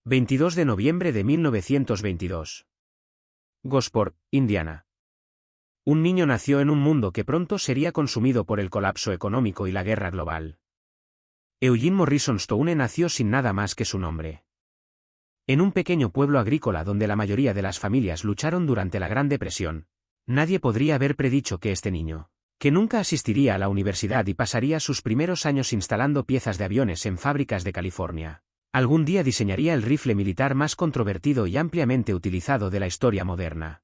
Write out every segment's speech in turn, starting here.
22 de noviembre de 1922. Gosport, Indiana. Un niño nació en un mundo que pronto sería consumido por el colapso económico y la guerra global. Eugene Morrison Stone nació sin nada más que su nombre. En un pequeño pueblo agrícola donde la mayoría de las familias lucharon durante la Gran Depresión, nadie podría haber predicho que este niño, que nunca asistiría a la universidad y pasaría sus primeros años instalando piezas de aviones en fábricas de California, algún día diseñaría el rifle militar más controvertido y ampliamente utilizado de la historia moderna.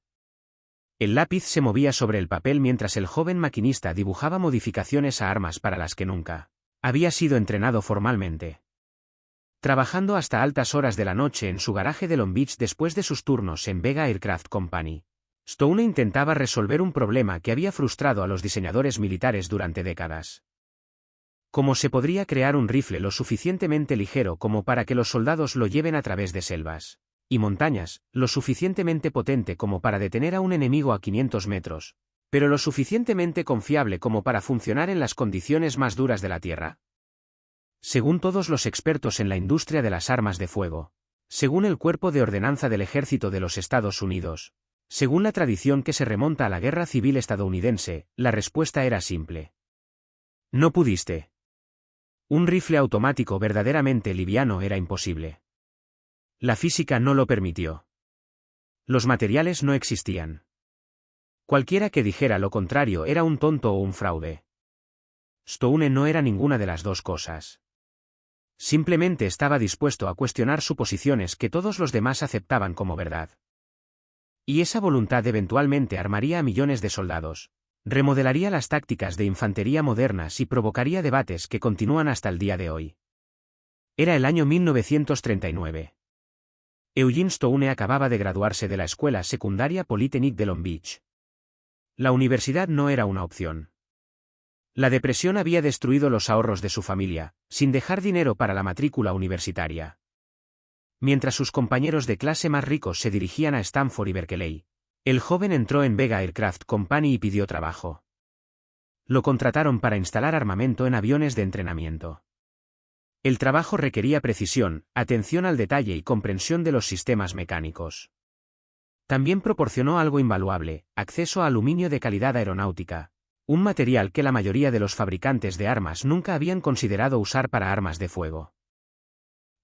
El lápiz se movía sobre el papel mientras el joven maquinista dibujaba modificaciones a armas para las que nunca había sido entrenado formalmente. Trabajando hasta altas horas de la noche en su garaje de Long Beach después de sus turnos en Vega Aircraft Company, Stone intentaba resolver un problema que había frustrado a los diseñadores militares durante décadas. ¿Cómo se podría crear un rifle lo suficientemente ligero como para que los soldados lo lleven a través de selvas y montañas, lo suficientemente potente como para detener a un enemigo a 500 metros, pero lo suficientemente confiable como para funcionar en las condiciones más duras de la Tierra? Según todos los expertos en la industria de las armas de fuego, según el Cuerpo de Ordenanza del Ejército de los Estados Unidos, según la tradición que se remonta a la Guerra Civil estadounidense, la respuesta era simple. No pudiste. Un rifle automático verdaderamente liviano era imposible. La física no lo permitió. Los materiales no existían. Cualquiera que dijera lo contrario era un tonto o un fraude. Stone no era ninguna de las dos cosas. Simplemente estaba dispuesto a cuestionar suposiciones que todos los demás aceptaban como verdad. Y esa voluntad eventualmente armaría a millones de soldados, remodelaría las tácticas de infantería modernas y provocaría debates que continúan hasta el día de hoy. Era el año 1939. Eugene Stone acababa de graduarse de la escuela secundaria Polytechnic de Long Beach. La universidad no era una opción. La depresión había destruido los ahorros de su familia, sin dejar dinero para la matrícula universitaria. Mientras sus compañeros de clase más ricos se dirigían a Stanford y Berkeley, el joven entró en Vega Aircraft Company y pidió trabajo. Lo contrataron para instalar armamento en aviones de entrenamiento. El trabajo requería precisión, atención al detalle y comprensión de los sistemas mecánicos. También proporcionó algo invaluable, acceso a aluminio de calidad aeronáutica, un material que la mayoría de los fabricantes de armas nunca habían considerado usar para armas de fuego.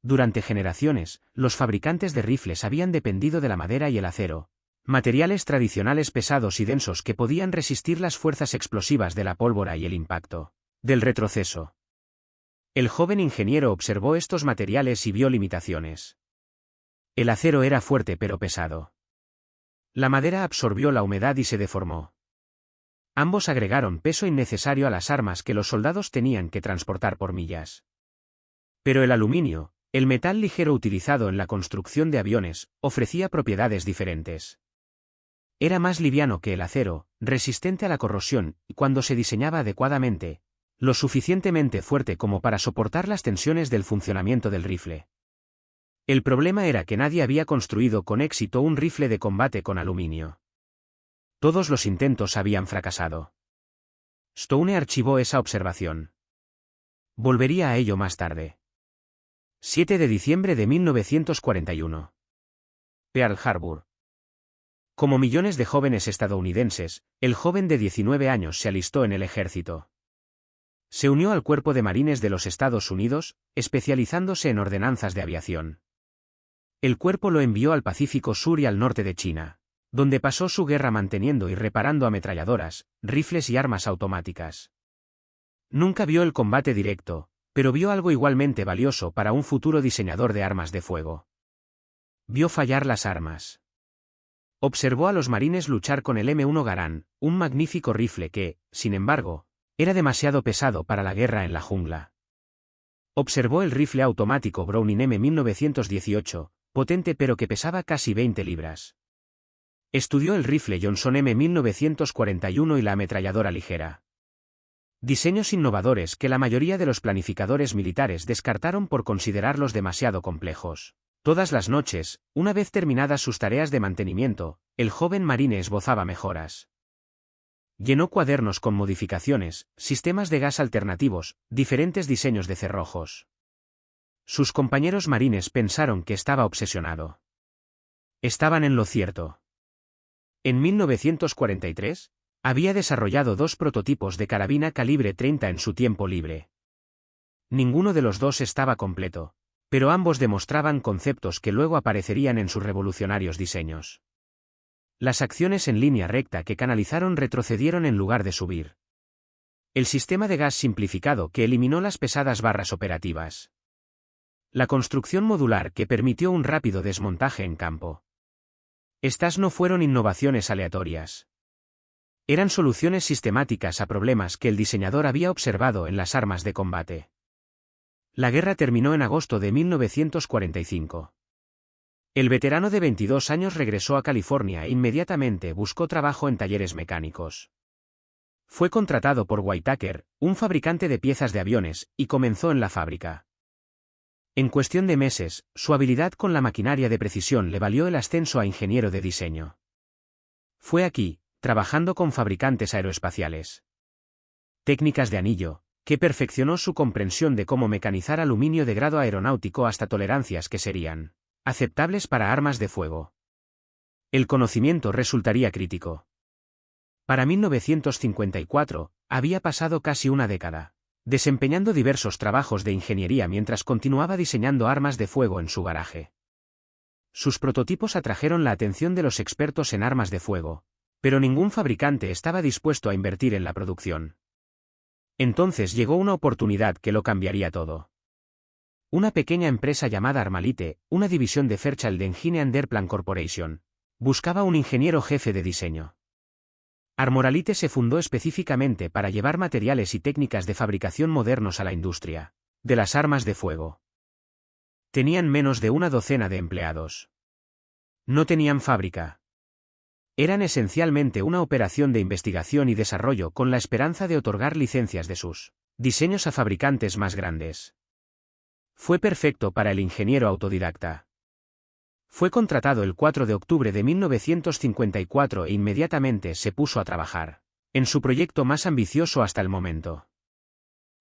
Durante generaciones, los fabricantes de rifles habían dependido de la madera y el acero, materiales tradicionales pesados y densos que podían resistir las fuerzas explosivas de la pólvora y el impacto del retroceso. El joven ingeniero observó estos materiales y vio limitaciones. El acero era fuerte pero pesado. La madera absorbió la humedad y se deformó. Ambos agregaron peso innecesario a las armas que los soldados tenían que transportar por millas. Pero el aluminio, el metal ligero utilizado en la construcción de aviones, ofrecía propiedades diferentes. Era más liviano que el acero, resistente a la corrosión, y cuando se diseñaba adecuadamente, lo suficientemente fuerte como para soportar las tensiones del funcionamiento del rifle. El problema era que nadie había construido con éxito un rifle de combate con aluminio. Todos los intentos habían fracasado. Stone archivó esa observación. Volvería a ello más tarde. 7 de diciembre de 1941. Pearl Harbor. Como millones de jóvenes estadounidenses, el joven de 19 años se alistó en el ejército. Se unió al Cuerpo de Marines de los Estados Unidos, especializándose en ordenanzas de aviación. El cuerpo lo envió al Pacífico Sur y al norte de China, donde pasó su guerra manteniendo y reparando ametralladoras, rifles y armas automáticas. Nunca vio el combate directo, pero vio algo igualmente valioso para un futuro diseñador de armas de fuego. Vio fallar las armas. Observó a los marines luchar con el M1 Garand, un magnífico rifle que, sin embargo, era demasiado pesado para la guerra en la jungla. Observó el rifle automático Browning M1918, potente pero que pesaba casi 20 libras. Estudió el rifle Johnson M1941 y la ametralladora ligera. Diseños innovadores que la mayoría de los planificadores militares descartaron por considerarlos demasiado complejos. Todas las noches, una vez terminadas sus tareas de mantenimiento, el joven marine esbozaba mejoras. Llenó cuadernos con modificaciones, sistemas de gas alternativos, diferentes diseños de cerrojos. Sus compañeros marines pensaron que estaba obsesionado. Estaban en lo cierto. En 1943, había desarrollado 2 prototipos de carabina calibre 30 en su tiempo libre. Ninguno de los dos estaba completo, pero ambos demostraban conceptos que luego aparecerían en sus revolucionarios diseños. Las acciones en línea recta que canalizaron retrocedieron en lugar de subir. El sistema de gas simplificado que eliminó las pesadas barras operativas. La construcción modular que permitió un rápido desmontaje en campo. Estas no fueron innovaciones aleatorias. Eran soluciones sistemáticas a problemas que el diseñador había observado en las armas de combate. La guerra terminó en agosto de 1945. El veterano de 22 años regresó a California e inmediatamente buscó trabajo en talleres mecánicos. Fue contratado por Whitaker, un fabricante de piezas de aviones, y comenzó en la fábrica. En cuestión de meses, su habilidad con la maquinaria de precisión le valió el ascenso a ingeniero de diseño. Fue aquí, trabajando con fabricantes aeroespaciales. Técnicas de anillo, que perfeccionó su comprensión de cómo mecanizar aluminio de grado aeronáutico hasta tolerancias que serían aceptables para armas de fuego. El conocimiento resultaría crítico. Para 1954, había pasado casi una década, desempeñando diversos trabajos de ingeniería mientras continuaba diseñando armas de fuego en su garaje. Sus prototipos atrajeron la atención de los expertos en armas de fuego, pero ningún fabricante estaba dispuesto a invertir en la producción. Entonces llegó una oportunidad que lo cambiaría todo. Una pequeña empresa llamada Armalite, una división de Fairchild Engine Airplane Corporation, buscaba un ingeniero jefe de diseño. Armalite se fundó específicamente para llevar materiales y técnicas de fabricación modernos a la industria de las armas de fuego. Tenían menos de una docena de empleados. No tenían fábrica. Eran esencialmente una operación de investigación y desarrollo con la esperanza de otorgar licencias de sus diseños a fabricantes más grandes. Fue perfecto para el ingeniero autodidacta. Fue contratado el 4 de octubre de 1954 e inmediatamente se puso a trabajar en su proyecto más ambicioso hasta el momento.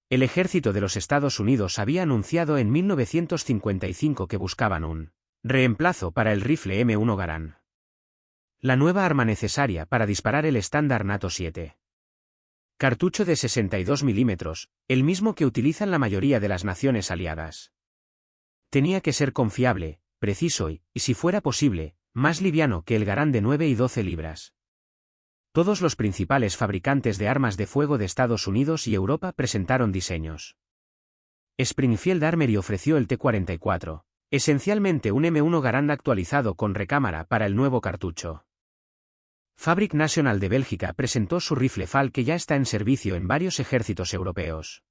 El ejército de los Estados Unidos había anunciado en 1955 que buscaban un reemplazo para el rifle M1 Garand. La nueva arma necesaria para disparar el estándar NATO 7. Cartucho de 62 milímetros, el mismo que utilizan la mayoría de las naciones aliadas. Tenía que ser confiable, preciso y, si fuera posible, más liviano que el Garand de 9 y 12 libras. Todos los principales fabricantes de armas de fuego de Estados Unidos y Europa presentaron diseños. Springfield Armory ofreció el T-44, esencialmente un M1 Garand actualizado con recámara para el nuevo cartucho. Fabric National de Bélgica presentó su rifle FAL que ya está en servicio en varios ejércitos europeos.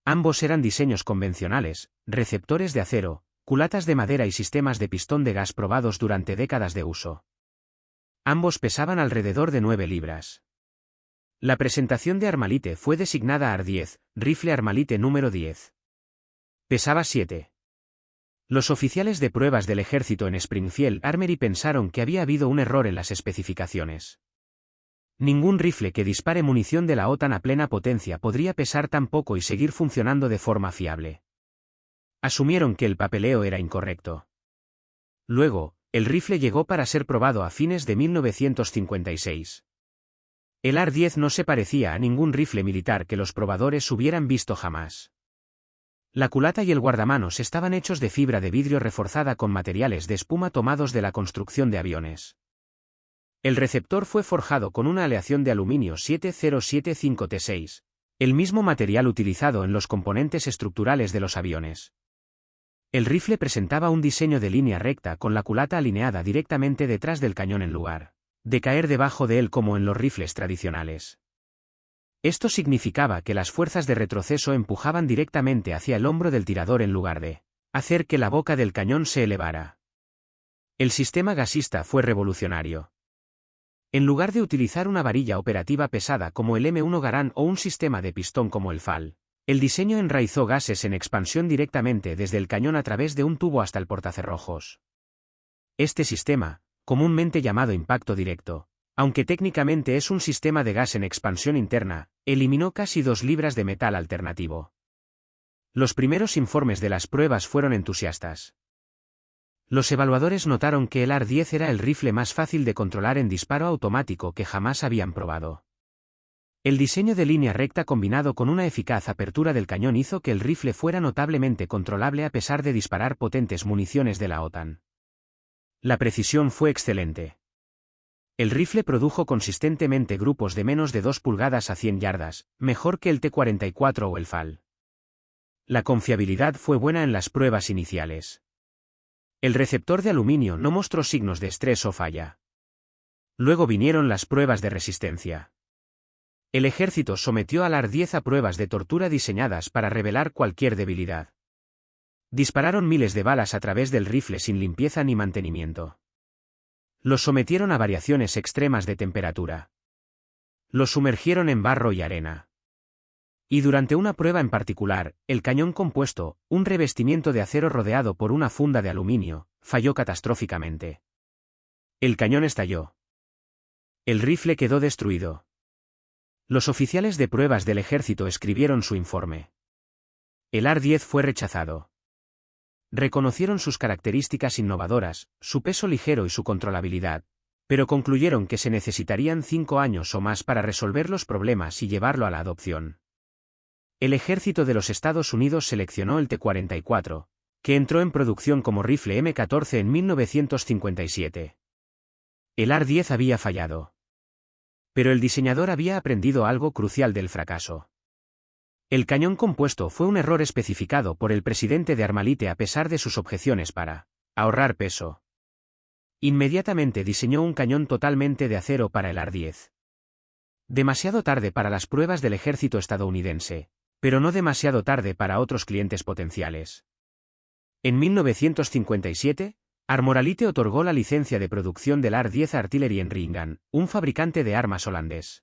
Ambos eran diseños convencionales, receptores de acero, culatas de madera y sistemas de pistón de gas probados durante décadas de uso. Ambos pesaban alrededor de 9 libras. La presentación de Armalite fue designada AR-10, rifle Armalite número 10. Pesaba 7. Los oficiales de pruebas del ejército en Springfield Armory pensaron que había habido un error en las especificaciones. Ningún rifle que dispare munición de la OTAN a plena potencia podría pesar tan poco y seguir funcionando de forma fiable. Asumieron que el papeleo era incorrecto. Luego, el rifle llegó para ser probado a fines de 1956. El AR-10 no se parecía a ningún rifle militar que los probadores hubieran visto jamás. La culata y el guardamanos estaban hechos de fibra de vidrio reforzada con materiales de espuma tomados de la construcción de aviones. El receptor fue forjado con una aleación de aluminio 7075T6, el mismo material utilizado en los componentes estructurales de los aviones. El rifle presentaba un diseño de línea recta con la culata alineada directamente detrás del cañón en lugar de caer debajo de él como en los rifles tradicionales. Esto significaba que las fuerzas de retroceso empujaban directamente hacia el hombro del tirador en lugar de hacer que la boca del cañón se elevara. El sistema gasista fue revolucionario. En lugar de utilizar una varilla operativa pesada como el M1 Garand o un sistema de pistón como el FAL, el diseño enraizó gases en expansión directamente desde el cañón a través de un tubo hasta el portacerrojos. Este sistema, comúnmente llamado impacto directo, aunque técnicamente es un sistema de gas en expansión interna, eliminó casi 2 libras de metal alternativo. Los primeros informes de las pruebas fueron entusiastas. Los evaluadores notaron que el AR-10 era el rifle más fácil de controlar en disparo automático que jamás habían probado. El diseño de línea recta combinado con una eficaz apertura del cañón hizo que el rifle fuera notablemente controlable a pesar de disparar potentes municiones de la OTAN. La precisión fue excelente. El rifle produjo consistentemente grupos de menos de 2 pulgadas a 100 yardas, mejor que el T-44 o el FAL. La confiabilidad fue buena en las pruebas iniciales. El receptor de aluminio no mostró signos de estrés o falla. Luego vinieron las pruebas de resistencia. El ejército sometió al AR-10 a pruebas de tortura diseñadas para revelar cualquier debilidad. Dispararon miles de balas a través del rifle sin limpieza ni mantenimiento. Los sometieron a variaciones extremas de temperatura. Los sumergieron en barro y arena. Y durante una prueba en particular, el cañón compuesto, un revestimiento de acero rodeado por una funda de aluminio, falló catastróficamente. El cañón estalló. El rifle quedó destruido. Los oficiales de pruebas del ejército escribieron su informe. El AR-10 fue rechazado. Reconocieron sus características innovadoras, su peso ligero y su controlabilidad, pero concluyeron que se necesitarían 5 años o más para resolver los problemas y llevarlo a la adopción. El ejército de los Estados Unidos seleccionó el T-44, que entró en producción como rifle M14 en 1957. El AR-10 había fallado. Pero el diseñador había aprendido algo crucial del fracaso. El cañón compuesto fue un error especificado por el presidente de Armalite a pesar de sus objeciones para ahorrar peso. Inmediatamente diseñó un cañón totalmente de acero para el AR-10. Demasiado tarde para las pruebas del ejército estadounidense, pero no demasiado tarde para otros clientes potenciales. En 1957, Armoralite otorgó la licencia de producción del AR-10 a Artillery Enringen, un fabricante de armas holandés.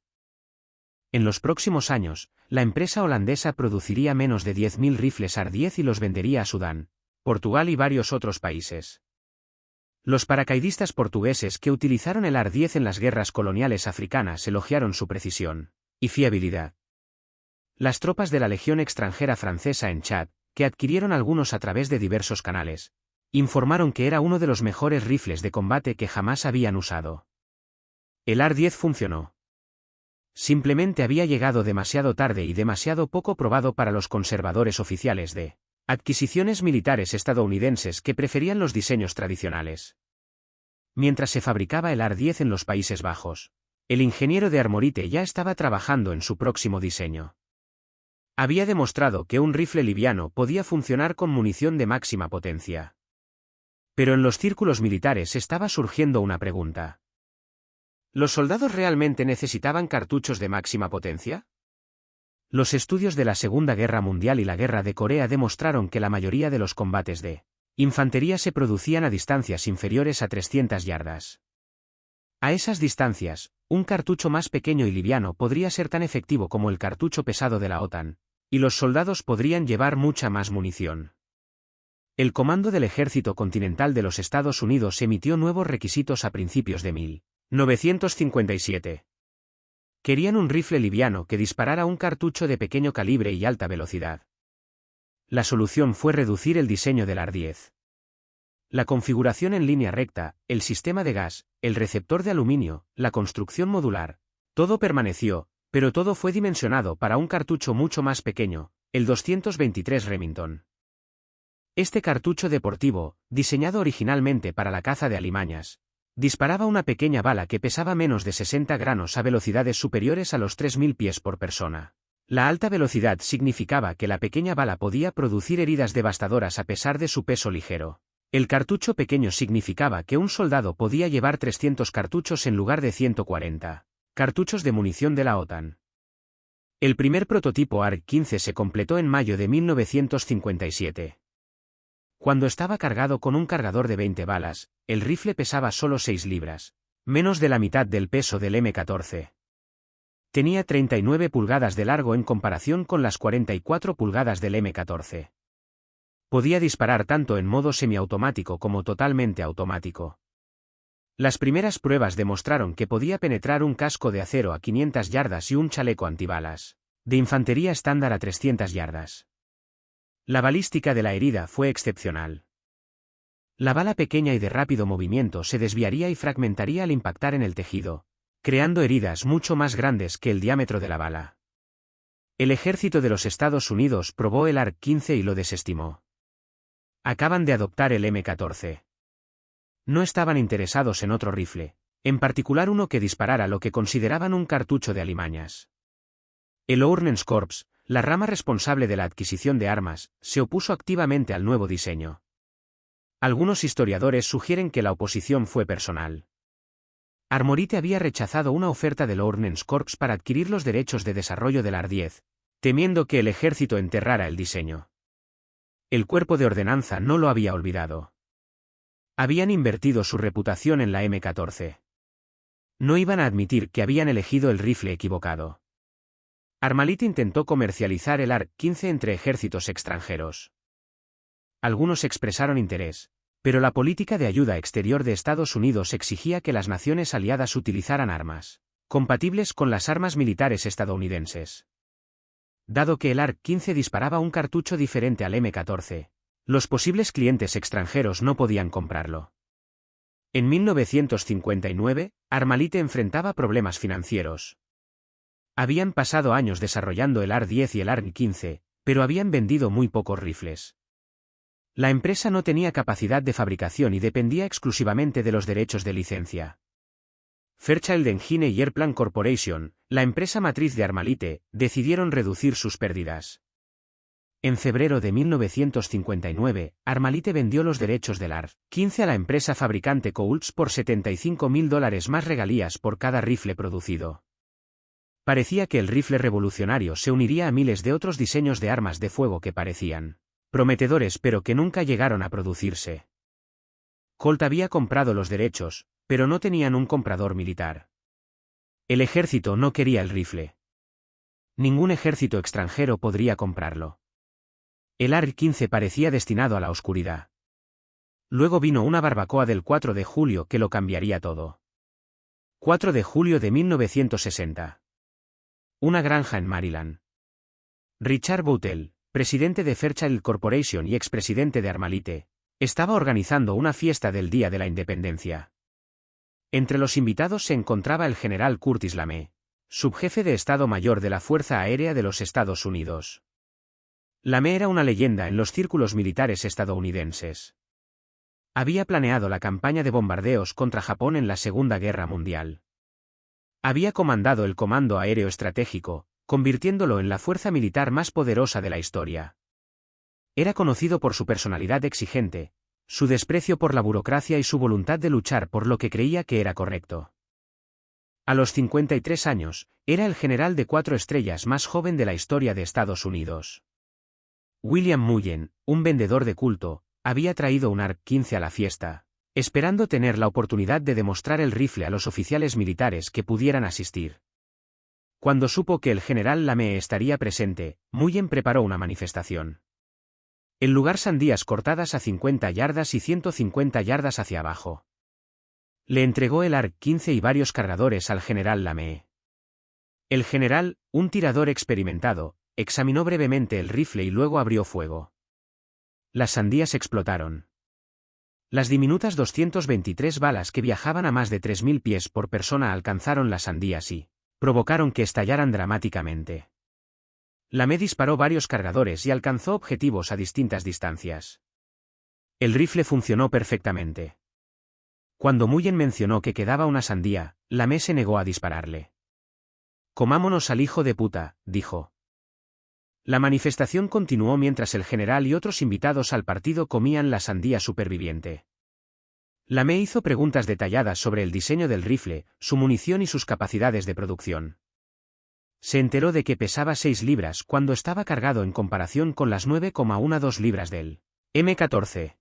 En los próximos años, la empresa holandesa produciría menos de 10.000 rifles AR-10 y los vendería a Sudán, Portugal y varios otros países. Los paracaidistas portugueses que utilizaron el AR-10 en las guerras coloniales africanas elogiaron su precisión y fiabilidad. Las tropas de la Legión extranjera francesa en Chad, que adquirieron algunos a través de diversos canales, informaron que era uno de los mejores rifles de combate que jamás habían usado. El AR-10 funcionó. Simplemente había llegado demasiado tarde y demasiado poco probado para los conservadores oficiales de adquisiciones militares estadounidenses que preferían los diseños tradicionales. Mientras se fabricaba el AR-10 en los Países Bajos, el ingeniero de Armorite ya estaba trabajando en su próximo diseño. Había demostrado que un rifle liviano podía funcionar con munición de máxima potencia. Pero en los círculos militares estaba surgiendo una pregunta. ¿Los soldados realmente necesitaban cartuchos de máxima potencia? Los estudios de la Segunda Guerra Mundial y la Guerra de Corea demostraron que la mayoría de los combates de infantería se producían a distancias inferiores a 300 yardas. A esas distancias, un cartucho más pequeño y liviano podría ser tan efectivo como el cartucho pesado de la OTAN, y los soldados podrían llevar mucha más munición. El Comando del Ejército Continental de los Estados Unidos emitió nuevos requisitos a principios de 1957. Querían un rifle liviano que disparara un cartucho de pequeño calibre y alta velocidad. La solución fue reducir el diseño del AR-10. La configuración en línea recta, el sistema de gas, el receptor de aluminio, la construcción modular, todo permaneció, pero todo fue dimensionado para un cartucho mucho más pequeño, el 223 Remington. Este cartucho deportivo, diseñado originalmente para la caza de alimañas, disparaba una pequeña bala que pesaba menos de 60 gramos a velocidades superiores a los 3.000 pies por persona. La alta velocidad significaba que la pequeña bala podía producir heridas devastadoras a pesar de su peso ligero. El cartucho pequeño significaba que un soldado podía llevar 300 cartuchos en lugar de 140 cartuchos de munición de la OTAN. El primer prototipo AR-15 se completó en mayo de 1957. Cuando estaba cargado con un cargador de 20 balas, el rifle pesaba solo 6 libras, menos de la mitad del peso del M14. Tenía 39 pulgadas de largo en comparación con las 44 pulgadas del M14. Podía disparar tanto en modo semiautomático como totalmente automático. Las primeras pruebas demostraron que podía penetrar un casco de acero a 500 yardas y un chaleco antibalas de infantería estándar a 300 yardas. La balística de la herida fue excepcional. La bala pequeña y de rápido movimiento se desviaría y fragmentaría al impactar en el tejido, creando heridas mucho más grandes que el diámetro de la bala. El ejército de los Estados Unidos probó el ARC-15 y lo desestimó. Acaban de adoptar el M14. No estaban interesados en otro rifle, en particular uno que disparara lo que consideraban un cartucho de alimañas. El Ordnance Corps, la rama responsable de la adquisición de armas, se opuso activamente al nuevo diseño. Algunos historiadores sugieren que la oposición fue personal. Armorite había rechazado una oferta del Ordnance Corps para adquirir los derechos de desarrollo del AR-10, temiendo que el ejército enterrara el diseño. El cuerpo de ordenanza no lo había olvidado. Habían invertido su reputación en la M14. No iban a admitir que habían elegido el rifle equivocado. Armalite intentó comercializar el ARC-15 entre ejércitos extranjeros. Algunos expresaron interés, pero la política de ayuda exterior de Estados Unidos exigía que las naciones aliadas utilizaran armas compatibles con las armas militares estadounidenses. Dado que el ARC-15 disparaba un cartucho diferente al M14, los posibles clientes extranjeros no podían comprarlo. En 1959, Armalite enfrentaba problemas financieros. Habían pasado años desarrollando el AR-10 y el AR-15, pero habían vendido muy pocos rifles. La empresa no tenía capacidad de fabricación y dependía exclusivamente de los derechos de licencia. Fairchild Engine y Airplane Corporation, la empresa matriz de Armalite, decidieron reducir sus pérdidas. En febrero de 1959, Armalite vendió los derechos del AR-15 a la empresa fabricante Coults por $75.000 más regalías por cada rifle producido. Parecía que el rifle revolucionario se uniría a miles de otros diseños de armas de fuego que parecían prometedores pero que nunca llegaron a producirse. Colt había comprado los derechos, pero no tenían un comprador militar. El ejército no quería el rifle. Ningún ejército extranjero podría comprarlo. El AR-15 parecía destinado a la oscuridad. Luego vino una barbacoa del 4 de julio que lo cambiaría todo. 4 de julio de 1960. Una granja en Maryland. Richard Boutel, presidente de Fairchild Corporation y expresidente de Armalite, estaba organizando una fiesta del Día de la Independencia. Entre los invitados se encontraba el general Curtis LeMay, subjefe de Estado Mayor de la Fuerza Aérea de los Estados Unidos. LeMay era una leyenda en los círculos militares estadounidenses. Había planeado la campaña de bombardeos contra Japón en la Segunda Guerra Mundial. Había comandado el Comando Aéreo Estratégico, convirtiéndolo en la fuerza militar más poderosa de la historia. Era conocido por su personalidad exigente, su desprecio por la burocracia y su voluntad de luchar por lo que creía que era correcto. A los 53 años, era el general de 4 estrellas más joven de la historia de Estados Unidos. William Mullen, un vendedor de culto, había traído un ARC-15 a la fiesta, esperando tener la oportunidad de demostrar el rifle a los oficiales militares que pudieran asistir. Cuando supo que el general LeMay estaría presente, Mullen preparó una manifestación. En lugar sandías cortadas a 50 yardas y 150 yardas hacia abajo. Le entregó el ARC-15 y varios cargadores al general LeMay. El general, un tirador experimentado, examinó brevemente el rifle y luego abrió fuego. Las sandías explotaron. Las diminutas 223 balas que viajaban a más de 3.000 pies por persona alcanzaron las sandías y provocaron que estallaran dramáticamente. LeMay disparó varios cargadores y alcanzó objetivos a distintas distancias. El rifle funcionó perfectamente. Cuando Mullen mencionó que quedaba una sandía, LeMay se negó a dispararle. «Comámonos al hijo de puta», dijo. La manifestación continuó mientras el general y otros invitados al partido comían la sandía superviviente. LeMay hizo preguntas detalladas sobre el diseño del rifle, su munición y sus capacidades de producción. Se enteró de que pesaba 6 libras cuando estaba cargado en comparación con las 9,12 libras del M14.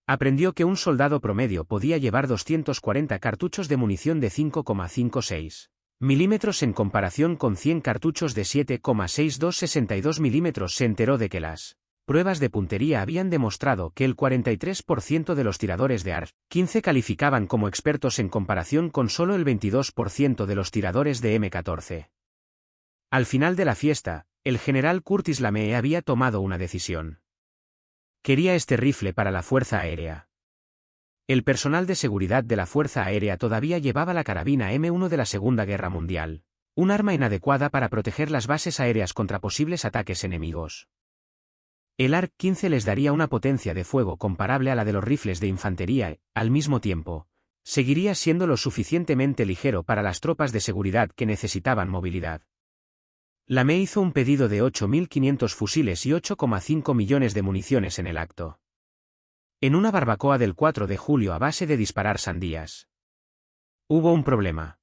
Aprendió que un soldado promedio podía llevar 240 cartuchos de munición de 5,56 milímetros en comparación con 100 cartuchos de 7,62-62 milímetros. Se enteró de que las pruebas de puntería habían demostrado que el 43% de los tiradores de AR-15 calificaban como expertos en comparación con solo el 22% de los tiradores de M14. Al final de la fiesta, el general Curtis LeMay había tomado una decisión. Quería este rifle para la Fuerza Aérea. El personal de seguridad de la Fuerza Aérea todavía llevaba la carabina M1 de la Segunda Guerra Mundial, un arma inadecuada para proteger las bases aéreas contra posibles ataques enemigos. El ARC-15 les daría una potencia de fuego comparable a la de los rifles de infantería y, al mismo tiempo, seguiría siendo lo suficientemente ligero para las tropas de seguridad que necesitaban movilidad. LeMay hizo un pedido de 8.500 fusiles y 8,5 millones de municiones en el acto. En una barbacoa del 4 de julio a base de disparar sandías. Hubo un problema.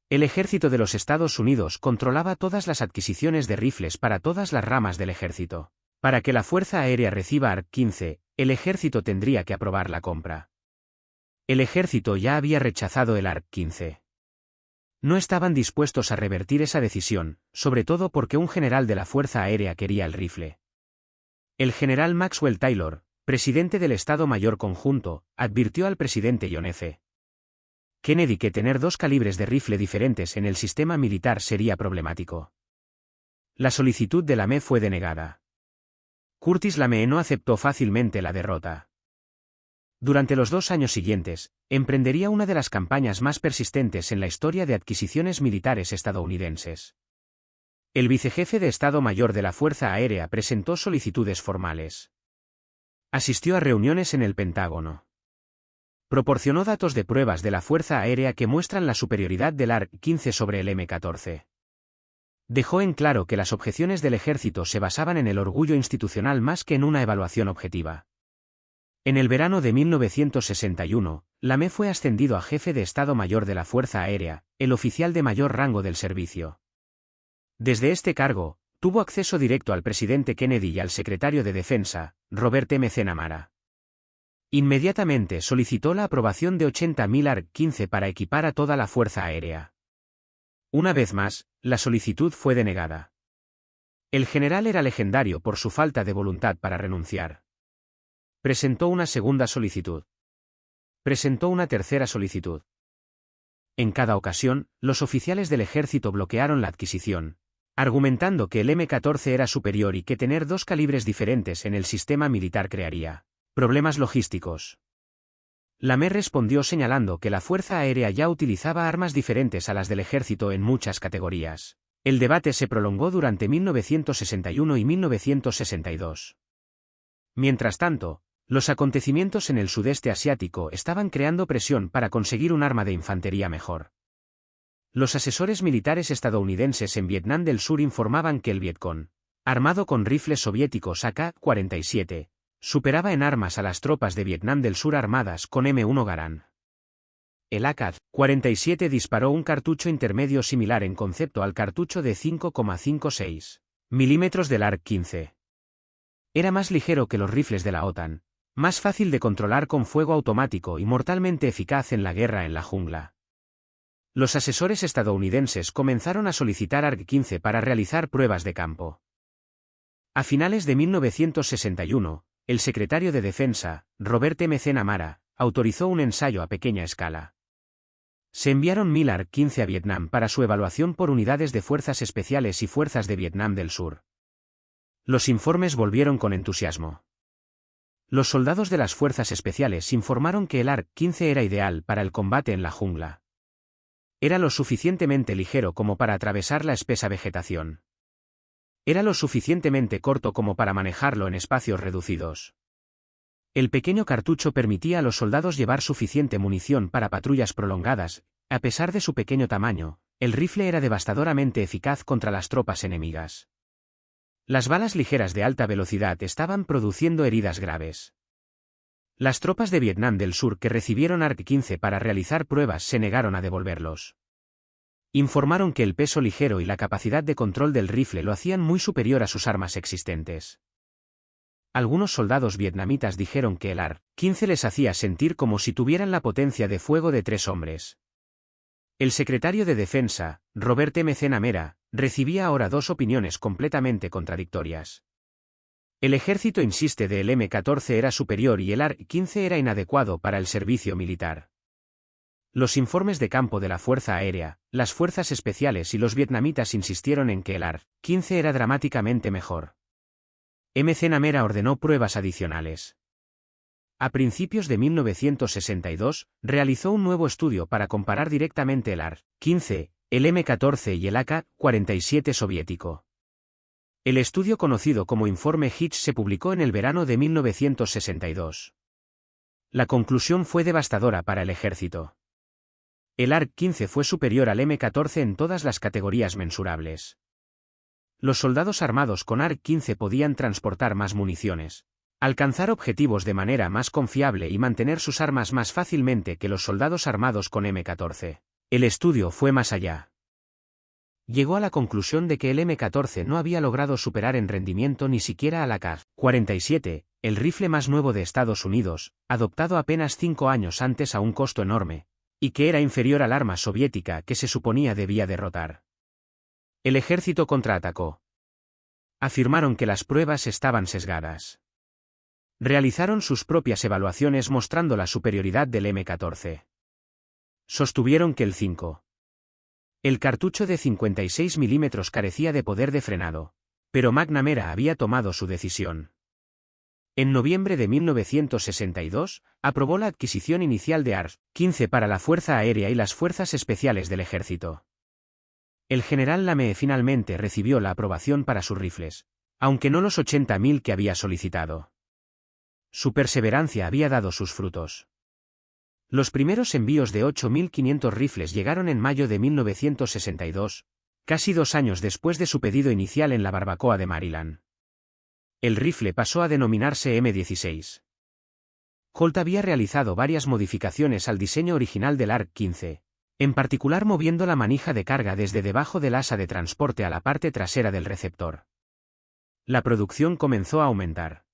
El ejército de los Estados Unidos controlaba todas las adquisiciones de rifles para todas las ramas del ejército. Para que la Fuerza Aérea reciba ARC-15, el ejército tendría que aprobar la compra. El ejército ya había rechazado el ARC-15. No estaban dispuestos a revertir esa decisión, sobre todo porque un general de la Fuerza Aérea quería el rifle. El general Maxwell Taylor, presidente del Estado Mayor Conjunto, advirtió al presidente John F. Kennedy que tener dos calibres de rifle diferentes en el sistema militar sería problemático. La solicitud de LeMay fue denegada. Curtis LeMay no aceptó fácilmente la derrota. Durante los 2 años siguientes, emprendería una de las campañas más persistentes en la historia de adquisiciones militares estadounidenses. El vicejefe de Estado Mayor de la Fuerza Aérea presentó solicitudes formales. Asistió a reuniones en el Pentágono. Proporcionó datos de pruebas de la Fuerza Aérea que muestran la superioridad del ARC-15 sobre el M-14. Dejó en claro que las objeciones del ejército se basaban en el orgullo institucional más que en una evaluación objetiva. En el verano de 1961, LeMay fue ascendido a jefe de Estado Mayor de la Fuerza Aérea, el oficial de mayor rango del servicio. Desde este cargo, tuvo acceso directo al presidente Kennedy y al secretario de Defensa, Robert M. McNamara. Inmediatamente solicitó la aprobación de 80.000 ARC-15 para equipar a toda la Fuerza Aérea. Una vez más, la solicitud fue denegada. El general era legendario por su falta de voluntad para renunciar. Presentó una segunda solicitud. Presentó una tercera solicitud. En cada ocasión, los oficiales del ejército bloquearon la adquisición, argumentando que el M-14 era superior y que tener dos calibres diferentes en el sistema militar crearía problemas logísticos. LeMay respondió señalando que la Fuerza Aérea ya utilizaba armas diferentes a las del ejército en muchas categorías. El debate se prolongó durante 1961 y 1962. Mientras tanto, los acontecimientos en el sudeste asiático estaban creando presión para conseguir un arma de infantería mejor. Los asesores militares estadounidenses en Vietnam del Sur informaban que el Vietcong, armado con rifles soviéticos AK-47, superaba en armas a las tropas de Vietnam del Sur armadas con M1 Garand. El AK-47 disparó un cartucho intermedio similar en concepto al cartucho de 5,56 milímetros del ARC-15. Era más ligero que los rifles de la OTAN, más fácil de controlar con fuego automático y mortalmente eficaz en la guerra en la jungla. Los asesores estadounidenses comenzaron a solicitar ARC-15 para realizar pruebas de campo. A finales de 1961, el secretario de Defensa, Robert M. McNamara, autorizó un ensayo a pequeña escala. Se enviaron 1.000 ARC-15 a Vietnam para su evaluación por unidades de fuerzas especiales y fuerzas de Vietnam del Sur. Los informes volvieron con entusiasmo. Los soldados de las fuerzas especiales informaron que el ARC-15 era ideal para el combate en la jungla. Era lo suficientemente ligero como para atravesar la espesa vegetación. Era lo suficientemente corto como para manejarlo en espacios reducidos. El pequeño cartucho permitía a los soldados llevar suficiente munición para patrullas prolongadas. A pesar de su pequeño tamaño, el rifle era devastadoramente eficaz contra las tropas enemigas. Las balas ligeras de alta velocidad estaban produciendo heridas graves. Las tropas de Vietnam del Sur que recibieron ARC-15 para realizar pruebas se negaron a devolverlos. Informaron que el peso ligero y la capacidad de control del rifle lo hacían muy superior a sus armas existentes. Algunos soldados vietnamitas dijeron que el ARC-15 les hacía sentir como si tuvieran la potencia de fuego de 3 hombres. El secretario de Defensa, Robert M. McNamara, recibía ahora 2 opiniones completamente contradictorias. El ejército insiste de el M-14 era superior y el ARC-15 era inadecuado para el servicio militar. Los informes de campo de la Fuerza Aérea, las Fuerzas Especiales y los vietnamitas insistieron en que el AR-15 era dramáticamente mejor. McNamara ordenó pruebas adicionales. A principios de 1962, realizó un nuevo estudio para comparar directamente el AR-15, el M-14 y el AK-47 soviético. El estudio conocido como Informe Hitch se publicó en el verano de 1962. La conclusión fue devastadora para el ejército. El AR-15 fue superior al M-14 en todas las categorías mensurables. Los soldados armados con AR-15 podían transportar más municiones, alcanzar objetivos de manera más confiable y mantener sus armas más fácilmente que los soldados armados con M-14. El estudio fue más allá. Llegó a la conclusión de que el M-14 no había logrado superar en rendimiento ni siquiera al AK-47, el rifle más nuevo de Estados Unidos, adoptado apenas 5 años antes a un costo enorme, y que era inferior al arma soviética que se suponía debía derrotar. El ejército contraatacó. Afirmaron que las pruebas estaban sesgadas. Realizaron sus propias evaluaciones mostrando la superioridad del M-14. Sostuvieron que el cartucho de 56 mm carecía de poder de frenado, pero McNamara había tomado su decisión. En noviembre de 1962, aprobó la adquisición inicial de AR-15 para la Fuerza Aérea y las Fuerzas Especiales del Ejército. El general Lame finalmente recibió la aprobación para sus rifles, aunque no los 80.000 que había solicitado. Su perseverancia había dado sus frutos. Los primeros envíos de 8.500 rifles llegaron en mayo de 1962, casi 2 años después de su pedido inicial en la barbacoa de Maryland. El rifle pasó a denominarse M16. Colt había realizado varias modificaciones al diseño original del AR-15, en particular moviendo la manija de carga desde debajo del asa de transporte a la parte trasera del receptor. La producción comenzó a aumentar.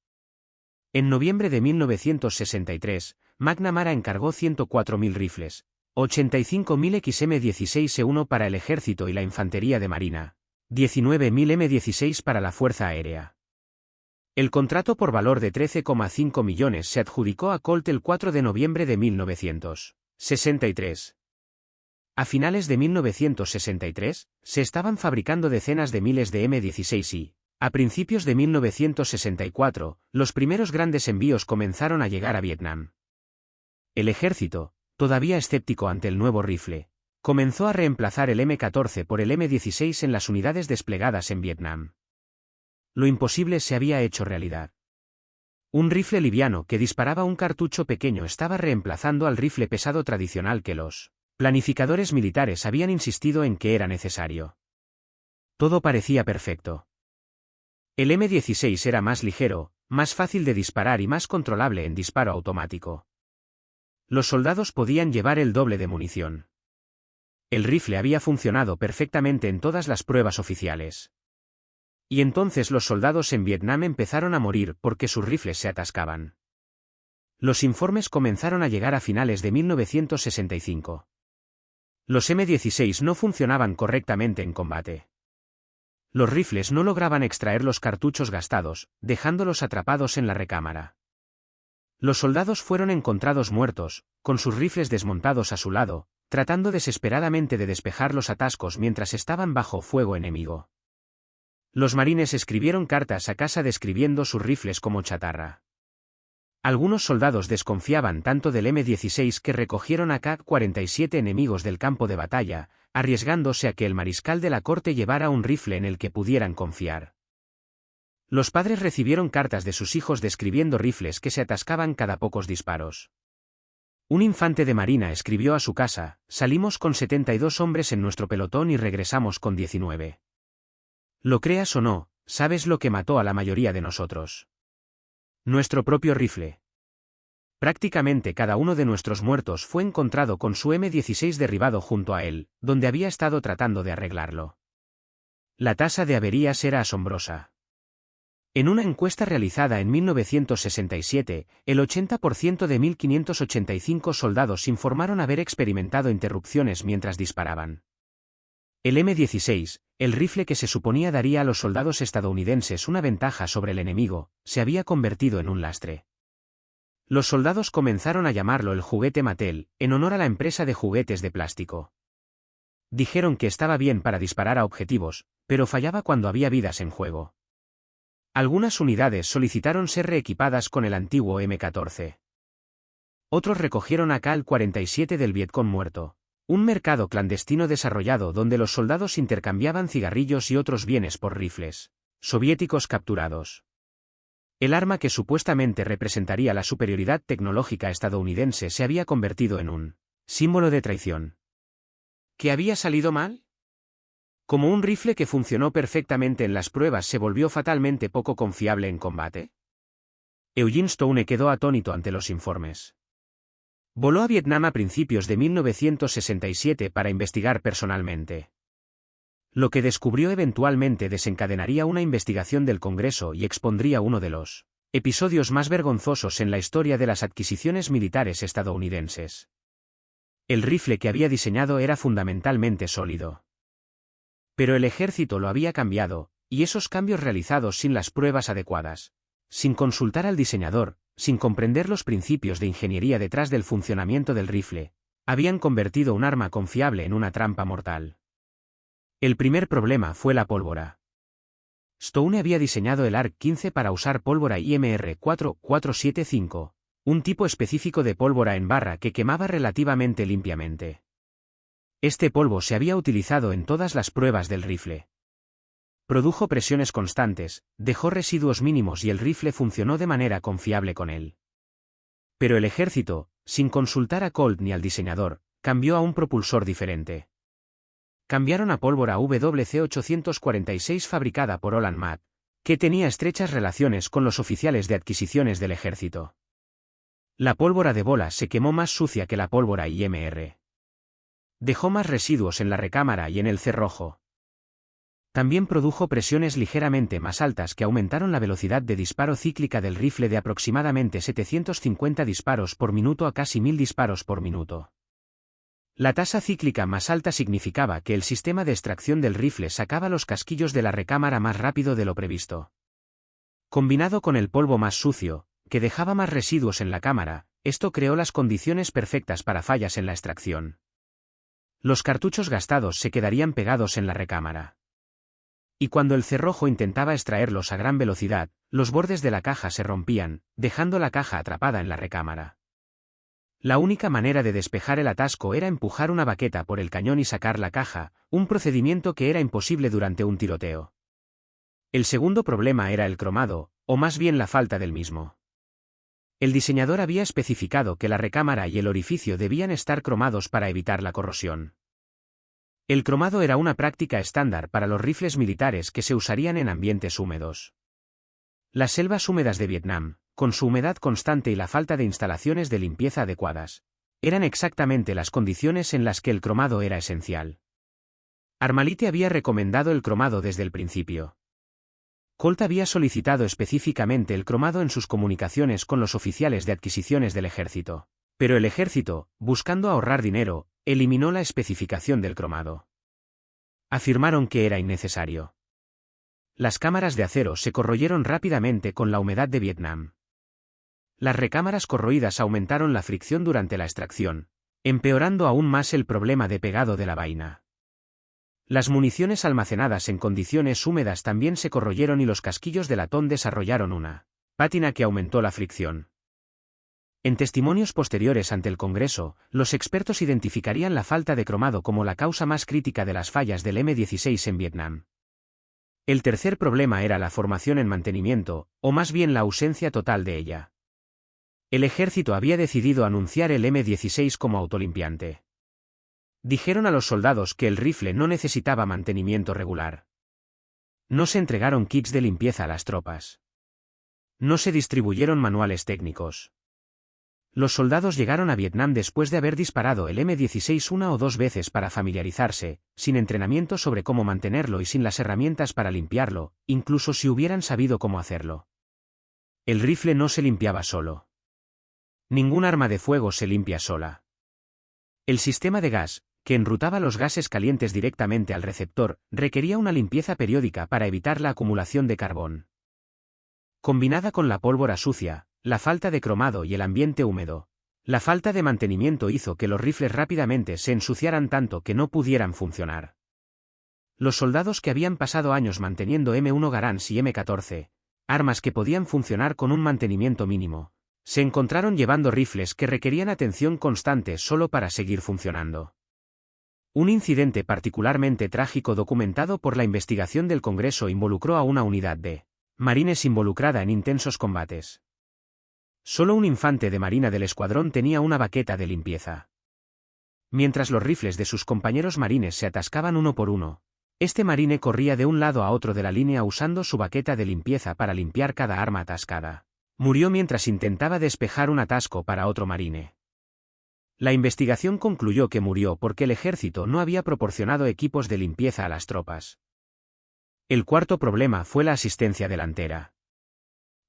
En noviembre de 1963, McNamara encargó 104.000 rifles, 85.000 XM-16E1 para el ejército y la infantería de marina, 19.000 M16 para la Fuerza Aérea. El contrato por valor de 13,5 millones se adjudicó a Colt el 4 de noviembre de 1963. A finales de 1963, se estaban fabricando decenas de miles de M16 y, a principios de 1964, los primeros grandes envíos comenzaron a llegar a Vietnam. El ejército, todavía escéptico ante el nuevo rifle, comenzó a reemplazar el M14 por el M16 en las unidades desplegadas en Vietnam. Lo imposible se había hecho realidad. Un rifle liviano que disparaba un cartucho pequeño estaba reemplazando al rifle pesado tradicional que los planificadores militares habían insistido en que era necesario. Todo parecía perfecto. El M16 era más ligero, más fácil de disparar y más controlable en disparo automático. Los soldados podían llevar el doble de munición. El rifle había funcionado perfectamente en todas las pruebas oficiales. Y entonces los soldados en Vietnam empezaron a morir porque sus rifles se atascaban. Los informes comenzaron a llegar a finales de 1965. Los M16 no funcionaban correctamente en combate. Los rifles no lograban extraer los cartuchos gastados, dejándolos atrapados en la recámara. Los soldados fueron encontrados muertos, con sus rifles desmontados a su lado, tratando desesperadamente de despejar los atascos mientras estaban bajo fuego enemigo. Los marines escribieron cartas a casa describiendo sus rifles como chatarra. Algunos soldados desconfiaban tanto del M16 que recogieron AK-47 enemigos del campo de batalla, arriesgándose a que el mariscal de la corte llevara un rifle en el que pudieran confiar. Los padres recibieron cartas de sus hijos describiendo rifles que se atascaban cada pocos disparos. Un infante de marina escribió a su casa: salimos con 72 hombres en nuestro pelotón y regresamos con 19. Lo creas o no, ¿sabes lo que mató a la mayoría de nosotros? Nuestro propio rifle. Prácticamente cada uno de nuestros muertos fue encontrado con su M16 derribado junto a él, donde había estado tratando de arreglarlo. La tasa de averías era asombrosa. En una encuesta realizada en 1967, el 80% de 1.585 soldados informaron haber experimentado interrupciones mientras disparaban. El M16, el rifle que se suponía daría a los soldados estadounidenses una ventaja sobre el enemigo, se había convertido en un lastre. Los soldados comenzaron a llamarlo el juguete Mattel, en honor a la empresa de juguetes de plástico. Dijeron que estaba bien para disparar a objetivos, pero fallaba cuando había vidas en juego. Algunas unidades solicitaron ser reequipadas con el antiguo M14. Otros recogieron a Cal-47 del Vietcong muerto, un mercado clandestino desarrollado donde los soldados intercambiaban cigarrillos y otros bienes por rifles soviéticos capturados. El arma que supuestamente representaría la superioridad tecnológica estadounidense se había convertido en un símbolo de traición. ¿Qué había salido mal? Como un rifle que funcionó perfectamente en las pruebas se volvió fatalmente poco confiable en combate. Eugene Stone quedó atónito ante los informes. Voló a Vietnam a principios de 1967 para investigar personalmente. Lo que descubrió eventualmente desencadenaría una investigación del Congreso y expondría uno de los episodios más vergonzosos en la historia de las adquisiciones militares estadounidenses. El rifle que había diseñado era fundamentalmente sólido. Pero el ejército lo había cambiado, y esos cambios realizados sin las pruebas adecuadas, sin consultar al diseñador, sin comprender los principios de ingeniería detrás del funcionamiento del rifle, habían convertido un arma confiable en una trampa mortal. El primer problema fue la pólvora. Stone había diseñado el ARC-15 para usar pólvora IMR-4475, un tipo específico de pólvora en barra que quemaba relativamente limpiamente. Este polvo se había utilizado en todas las pruebas del rifle. Produjo presiones constantes, dejó residuos mínimos y el rifle funcionó de manera confiable con él. Pero el ejército, sin consultar a Colt ni al diseñador, cambió a un propulsor diferente. Cambiaron a pólvora WC-846 fabricada por Holland Matt, que tenía estrechas relaciones con los oficiales de adquisiciones del ejército. La pólvora de bola se quemó más sucia que la pólvora IMR. Dejó más residuos en la recámara y en el cerrojo. También produjo presiones ligeramente más altas que aumentaron la velocidad de disparo cíclica del rifle de aproximadamente 750 disparos por minuto a casi 1000 disparos por minuto. La tasa cíclica más alta significaba que el sistema de extracción del rifle sacaba los casquillos de la recámara más rápido de lo previsto. Combinado con el polvo más sucio, que dejaba más residuos en la cámara, esto creó las condiciones perfectas para fallas en la extracción. Los cartuchos gastados se quedarían pegados en la recámara. Y cuando el cerrojo intentaba extraerlos a gran velocidad, los bordes de la caja se rompían, dejando la caja atrapada en la recámara. La única manera de despejar el atasco era empujar una baqueta por el cañón y sacar la caja, un procedimiento que era imposible durante un tiroteo. El segundo problema era el cromado, o más bien la falta del mismo. El diseñador había especificado que la recámara y el orificio debían estar cromados para evitar la corrosión. El cromado era una práctica estándar para los rifles militares que se usarían en ambientes húmedos. Las selvas húmedas de Vietnam, con su humedad constante y la falta de instalaciones de limpieza adecuadas, eran exactamente las condiciones en las que el cromado era esencial. Armalite había recomendado el cromado desde el principio. Colt había solicitado específicamente el cromado en sus comunicaciones con los oficiales de adquisiciones del ejército, pero el ejército, buscando ahorrar dinero, eliminó la especificación del cromado. Afirmaron que era innecesario. Las cámaras de acero se corroyeron rápidamente con la humedad de Vietnam. Las recámaras corroídas aumentaron la fricción durante la extracción, empeorando aún más el problema de pegado de la vaina. Las municiones almacenadas en condiciones húmedas también se corroyeron y los casquillos de latón desarrollaron una pátina que aumentó la fricción. En testimonios posteriores ante el Congreso, los expertos identificarían la falta de cromado como la causa más crítica de las fallas del M16 en Vietnam. El tercer problema era la formación en mantenimiento, o más bien la ausencia total de ella. El ejército había decidido anunciar el M16 como autolimpiante. Dijeron a los soldados que el rifle no necesitaba mantenimiento regular. No se entregaron kits de limpieza a las tropas. No se distribuyeron manuales técnicos. Los soldados llegaron a Vietnam después de haber disparado el M16 una o dos veces para familiarizarse, sin entrenamiento sobre cómo mantenerlo y sin las herramientas para limpiarlo, incluso si hubieran sabido cómo hacerlo. El rifle no se limpiaba solo. Ningún arma de fuego se limpia sola. El sistema de gas, que enrutaba los gases calientes directamente al receptor, requería una limpieza periódica para evitar la acumulación de carbón. Combinada con la pólvora sucia, la falta de cromado y el ambiente húmedo. La falta de mantenimiento hizo que los rifles rápidamente se ensuciaran tanto que no pudieran funcionar. Los soldados que habían pasado años manteniendo M1 Garands y M14, armas que podían funcionar con un mantenimiento mínimo, se encontraron llevando rifles que requerían atención constante solo para seguir funcionando. Un incidente particularmente trágico documentado por la investigación del Congreso involucró a una unidad de marines involucrada en intensos combates. Solo un infante de marina del escuadrón tenía una baqueta de limpieza. Mientras los rifles de sus compañeros marines se atascaban uno por uno, este marine corría de un lado a otro de la línea usando su baqueta de limpieza para limpiar cada arma atascada. Murió mientras intentaba despejar un atasco para otro marine. La investigación concluyó que murió porque el ejército no había proporcionado equipos de limpieza a las tropas. El cuarto problema fue la asistencia delantera.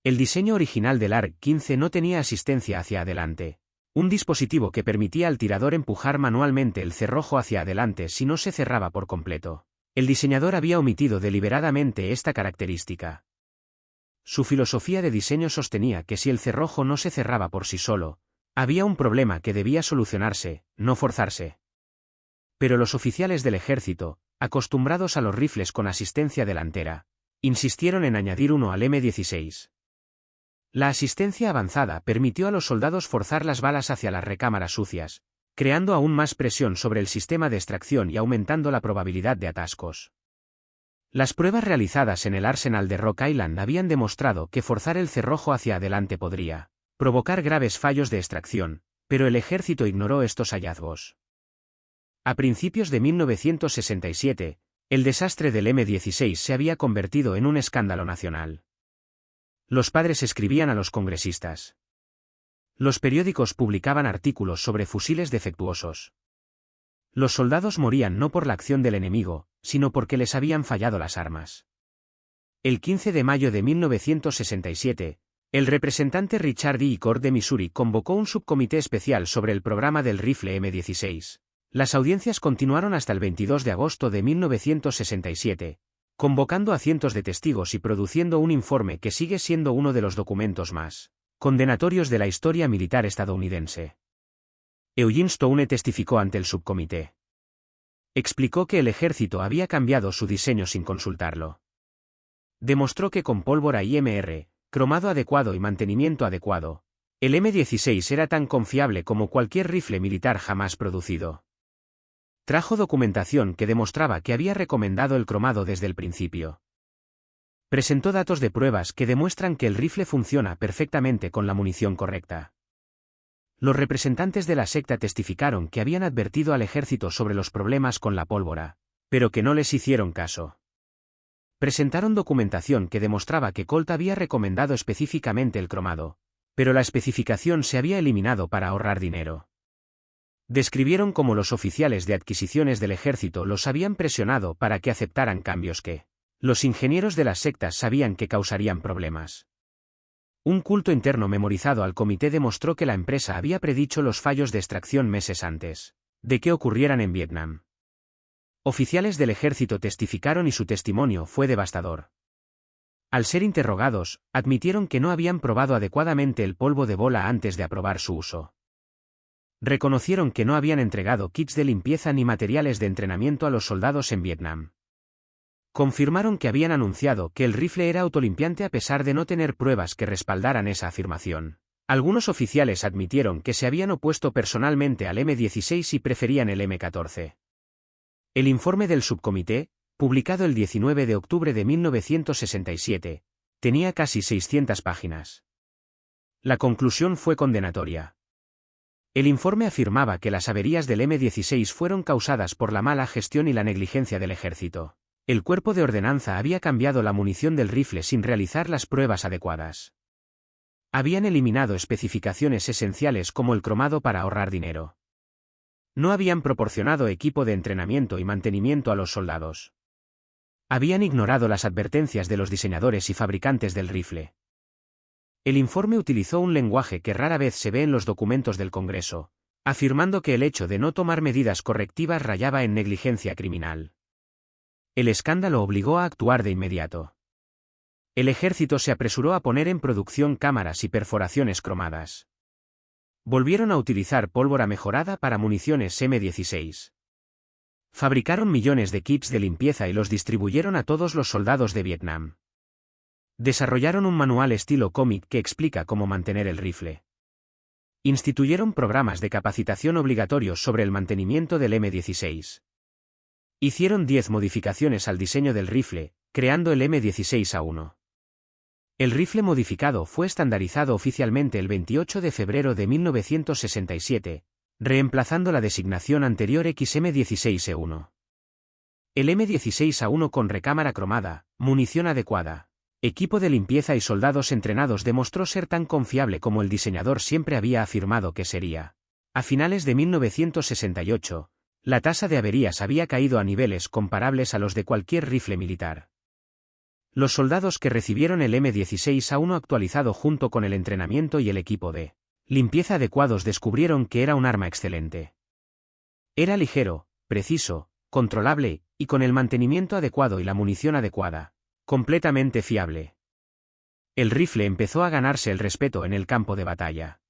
El diseño original del ARC-15 no tenía asistencia hacia adelante, un dispositivo que permitía al tirador empujar manualmente el cerrojo hacia adelante si no se cerraba por completo. El diseñador había omitido deliberadamente esta característica. Su filosofía de diseño sostenía que si el cerrojo no se cerraba por sí solo, había un problema que debía solucionarse, no forzarse. Pero los oficiales del ejército, acostumbrados a los rifles con asistencia delantera, insistieron en añadir uno al M16. La asistencia avanzada permitió a los soldados forzar las balas hacia las recámaras sucias, creando aún más presión sobre el sistema de extracción y aumentando la probabilidad de atascos. Las pruebas realizadas en el arsenal de Rock Island habían demostrado que forzar el cerrojo hacia adelante podría provocar graves fallos de extracción, pero el ejército ignoró estos hallazgos. A principios de 1967, el desastre del M16 se había convertido en un escándalo nacional. Los padres escribían a los congresistas. Los periódicos publicaban artículos sobre fusiles defectuosos. Los soldados morían no por la acción del enemigo, sino porque les habían fallado las armas. El 15 de mayo de 1967, el representante Richard E. Cord de Missouri convocó un subcomité especial sobre el programa del rifle M16. Las audiencias continuaron hasta el 22 de agosto de 1967, convocando a cientos de testigos y produciendo un informe que sigue siendo uno de los documentos más condenatorios de la historia militar estadounidense. Eugene Stone testificó ante el subcomité. Explicó que el ejército había cambiado su diseño sin consultarlo. Demostró que con pólvora IMR, cromado adecuado y mantenimiento adecuado, el M16 era tan confiable como cualquier rifle militar jamás producido. Trajo documentación que demostraba que había recomendado el cromado desde el principio. Presentó datos de pruebas que demuestran que el rifle funciona perfectamente con la munición correcta. Los representantes de la secta testificaron que habían advertido al ejército sobre los problemas con la pólvora, pero que no les hicieron caso. Presentaron documentación que demostraba que Colt había recomendado específicamente el cromado, pero la especificación se había eliminado para ahorrar dinero. Describieron cómo los oficiales de adquisiciones del ejército los habían presionado para que aceptaran cambios que los ingenieros de las sectas sabían que causarían problemas. Un culto interno memorizado al comité demostró que la empresa había predicho los fallos de extracción meses antes de que ocurrieran en Vietnam. Oficiales del ejército testificaron y su testimonio fue devastador. Al ser interrogados, admitieron que no habían probado adecuadamente el polvo de bola antes de aprobar su uso. Reconocieron que no habían entregado kits de limpieza ni materiales de entrenamiento a los soldados en Vietnam. Confirmaron que habían anunciado que el rifle era autolimpiante a pesar de no tener pruebas que respaldaran esa afirmación. Algunos oficiales admitieron que se habían opuesto personalmente al M16 y preferían el M14. El informe del subcomité, publicado el 19 de octubre de 1967, tenía casi 600 páginas. La conclusión fue condenatoria. El informe afirmaba que las averías del M16 fueron causadas por la mala gestión y la negligencia del ejército. El cuerpo de ordenanza había cambiado la munición del rifle sin realizar las pruebas adecuadas. Habían eliminado especificaciones esenciales como el cromado para ahorrar dinero. No habían proporcionado equipo de entrenamiento y mantenimiento a los soldados. Habían ignorado las advertencias de los diseñadores y fabricantes del rifle. El informe utilizó un lenguaje que rara vez se ve en los documentos del Congreso, afirmando que el hecho de no tomar medidas correctivas rayaba en negligencia criminal. El escándalo obligó a actuar de inmediato. El ejército se apresuró a poner en producción cámaras y perforaciones cromadas. Volvieron a utilizar pólvora mejorada para municiones M16. Fabricaron millones de kits de limpieza y los distribuyeron a todos los soldados de Vietnam. Desarrollaron un manual estilo cómic que explica cómo mantener el rifle. Instituyeron programas de capacitación obligatorios sobre el mantenimiento del M16. Hicieron 10 modificaciones al diseño del rifle, creando el M16A1. El rifle modificado fue estandarizado oficialmente el 28 de febrero de 1967, reemplazando la designación anterior XM16E1. El M16A1 con recámara cromada, munición adecuada, equipo de limpieza y soldados entrenados demostró ser tan confiable como el diseñador siempre había afirmado que sería. A finales de 1968, la tasa de averías había caído a niveles comparables a los de cualquier rifle militar. Los soldados que recibieron el M16A1 actualizado junto con el entrenamiento y el equipo de limpieza adecuados descubrieron que era un arma excelente. Era ligero, preciso, controlable, y con el mantenimiento adecuado y la munición adecuada, completamente fiable. El rifle empezó a ganarse el respeto en el campo de batalla.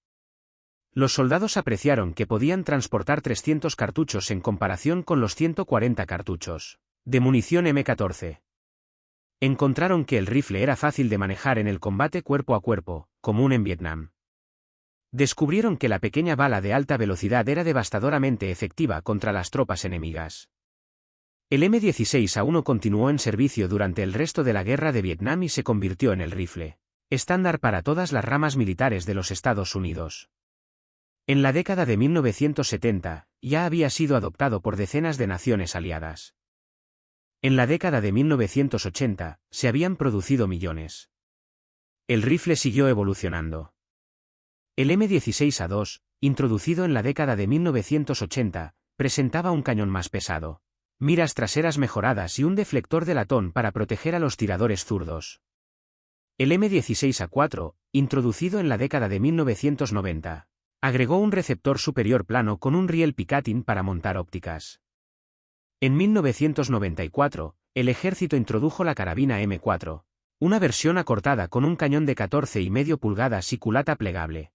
Los soldados apreciaron que podían transportar 300 cartuchos en comparación con los 140 cartuchos de munición M14. Encontraron que el rifle era fácil de manejar en el combate cuerpo a cuerpo, común en Vietnam. Descubrieron que la pequeña bala de alta velocidad era devastadoramente efectiva contra las tropas enemigas. El M16A1 continuó en servicio durante el resto de la guerra de Vietnam y se convirtió en el rifle estándar para todas las ramas militares de los Estados Unidos. En la década de 1970, ya había sido adoptado por decenas de naciones aliadas. En la década de 1980, se habían producido millones. El rifle siguió evolucionando. El M16A2, introducido en la década de 1980, presentaba un cañón más pesado, miras traseras mejoradas y un deflector de latón para proteger a los tiradores zurdos. El M16A4, introducido en la década de 1990, agregó un receptor superior plano con un riel Picatinny para montar ópticas. En 1994, el ejército introdujo la carabina M4, una versión acortada con un cañón de 14,5 pulgadas y culata plegable.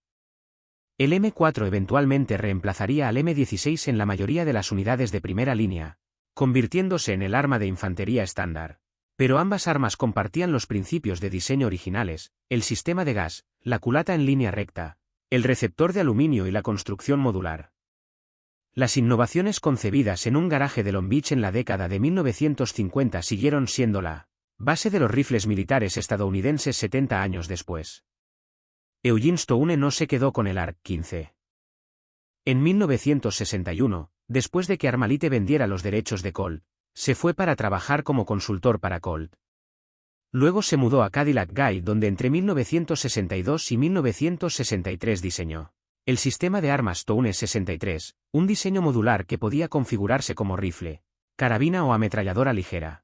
El M4 eventualmente reemplazaría al M16 en la mayoría de las unidades de primera línea, convirtiéndose en el arma de infantería estándar. Pero ambas armas compartían los principios de diseño originales, el sistema de gas, la culata en línea recta, el receptor de aluminio y la construcción modular. Las innovaciones concebidas en un garaje de Long Beach en la década de 1950 siguieron siendo la base de los rifles militares estadounidenses 70 años después. Eugene Stone no se quedó con el ARC-15. En 1961, después de que Armalite vendiera los derechos de Colt, se fue para trabajar como consultor para Colt. Luego se mudó a Cadillac Guide, donde entre 1962 y 1963 diseñó el sistema de armas Stone 63, un diseño modular que podía configurarse como rifle, carabina o ametralladora ligera.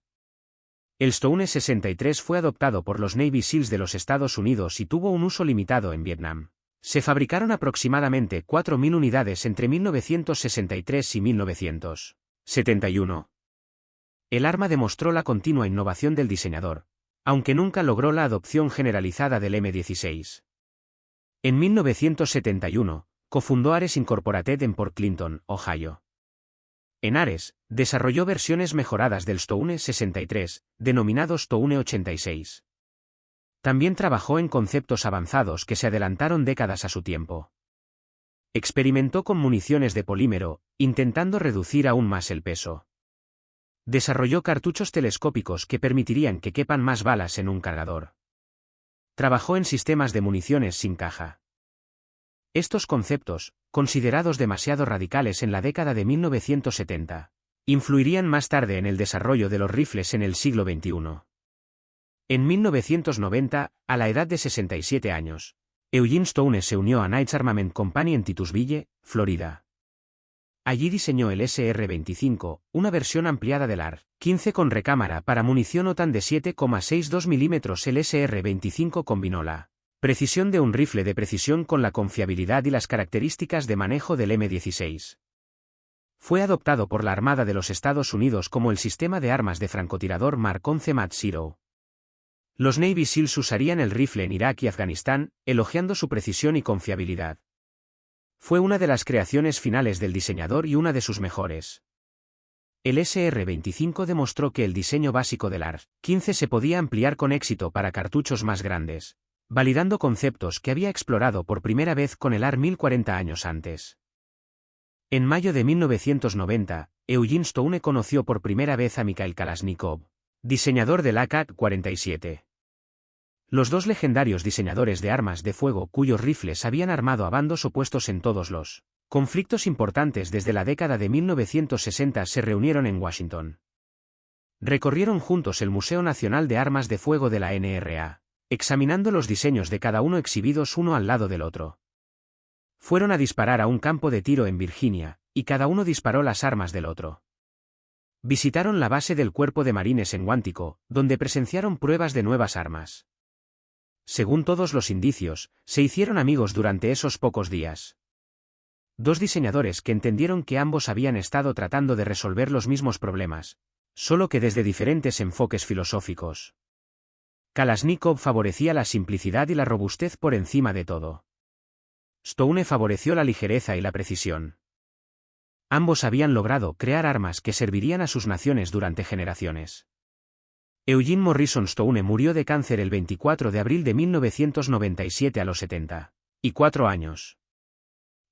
El Stone 63 fue adoptado por los Navy SEALs de los Estados Unidos y tuvo un uso limitado en Vietnam. Se fabricaron aproximadamente 4.000 unidades entre 1963 y 1971. El arma demostró la continua innovación del diseñador, aunque nunca logró la adopción generalizada del M16. En 1971, cofundó Ares Incorporated en Port Clinton, Ohio. En Ares, desarrolló versiones mejoradas del Stone 63, denominado Stone 86. También trabajó en conceptos avanzados que se adelantaron décadas a su tiempo. Experimentó con municiones de polímero, intentando reducir aún más el peso. Desarrolló cartuchos telescópicos que permitirían que quepan más balas en un cargador. Trabajó en sistemas de municiones sin caja. Estos conceptos, considerados demasiado radicales en la década de 1970, influirían más tarde en el desarrollo de los rifles en el siglo XXI. En 1990, a la edad de 67 años, Eugene Stone se unió a Knights Armament Company en Titusville, Florida. Allí diseñó el SR-25, una versión ampliada del AR-15 con recámara para munición OTAN de 7,62 mm. El SR-25 combinó la precisión de un rifle de precisión con la confiabilidad y las características de manejo del M16. Fue adoptado por la Armada de los Estados Unidos como el sistema de armas de francotirador Mark 11 Mat Zero. Los Navy SEALs usarían el rifle en Irak y Afganistán, elogiando su precisión y confiabilidad. Fue una de las creaciones finales del diseñador y una de sus mejores. El SR-25 demostró que el diseño básico del AR-15 se podía ampliar con éxito para cartuchos más grandes, validando conceptos que había explorado por primera vez con el AR-1000 40 años antes. En mayo de 1990, Eugene Stone conoció por primera vez a Mikhail Kalashnikov, diseñador del AK-47. Los dos legendarios diseñadores de armas de fuego cuyos rifles habían armado a bandos opuestos en todos los conflictos importantes desde la década de 1960 se reunieron en Washington. Recorrieron juntos el Museo Nacional de Armas de Fuego de la NRA, examinando los diseños de cada uno exhibidos uno al lado del otro. Fueron a disparar a un campo de tiro en Virginia, y cada uno disparó las armas del otro. Visitaron la base del Cuerpo de Marines en Quantico, donde presenciaron pruebas de nuevas armas. Según todos los indicios, se hicieron amigos durante esos pocos días. Dos diseñadores que entendieron que ambos habían estado tratando de resolver los mismos problemas, solo que desde diferentes enfoques filosóficos. Kalashnikov favorecía la simplicidad y la robustez por encima de todo. Stone favoreció la ligereza y la precisión. Ambos habían logrado crear armas que servirían a sus naciones durante generaciones. Eugene Morrison Stone murió de cáncer el 24 de abril de 1997 a los 74 años.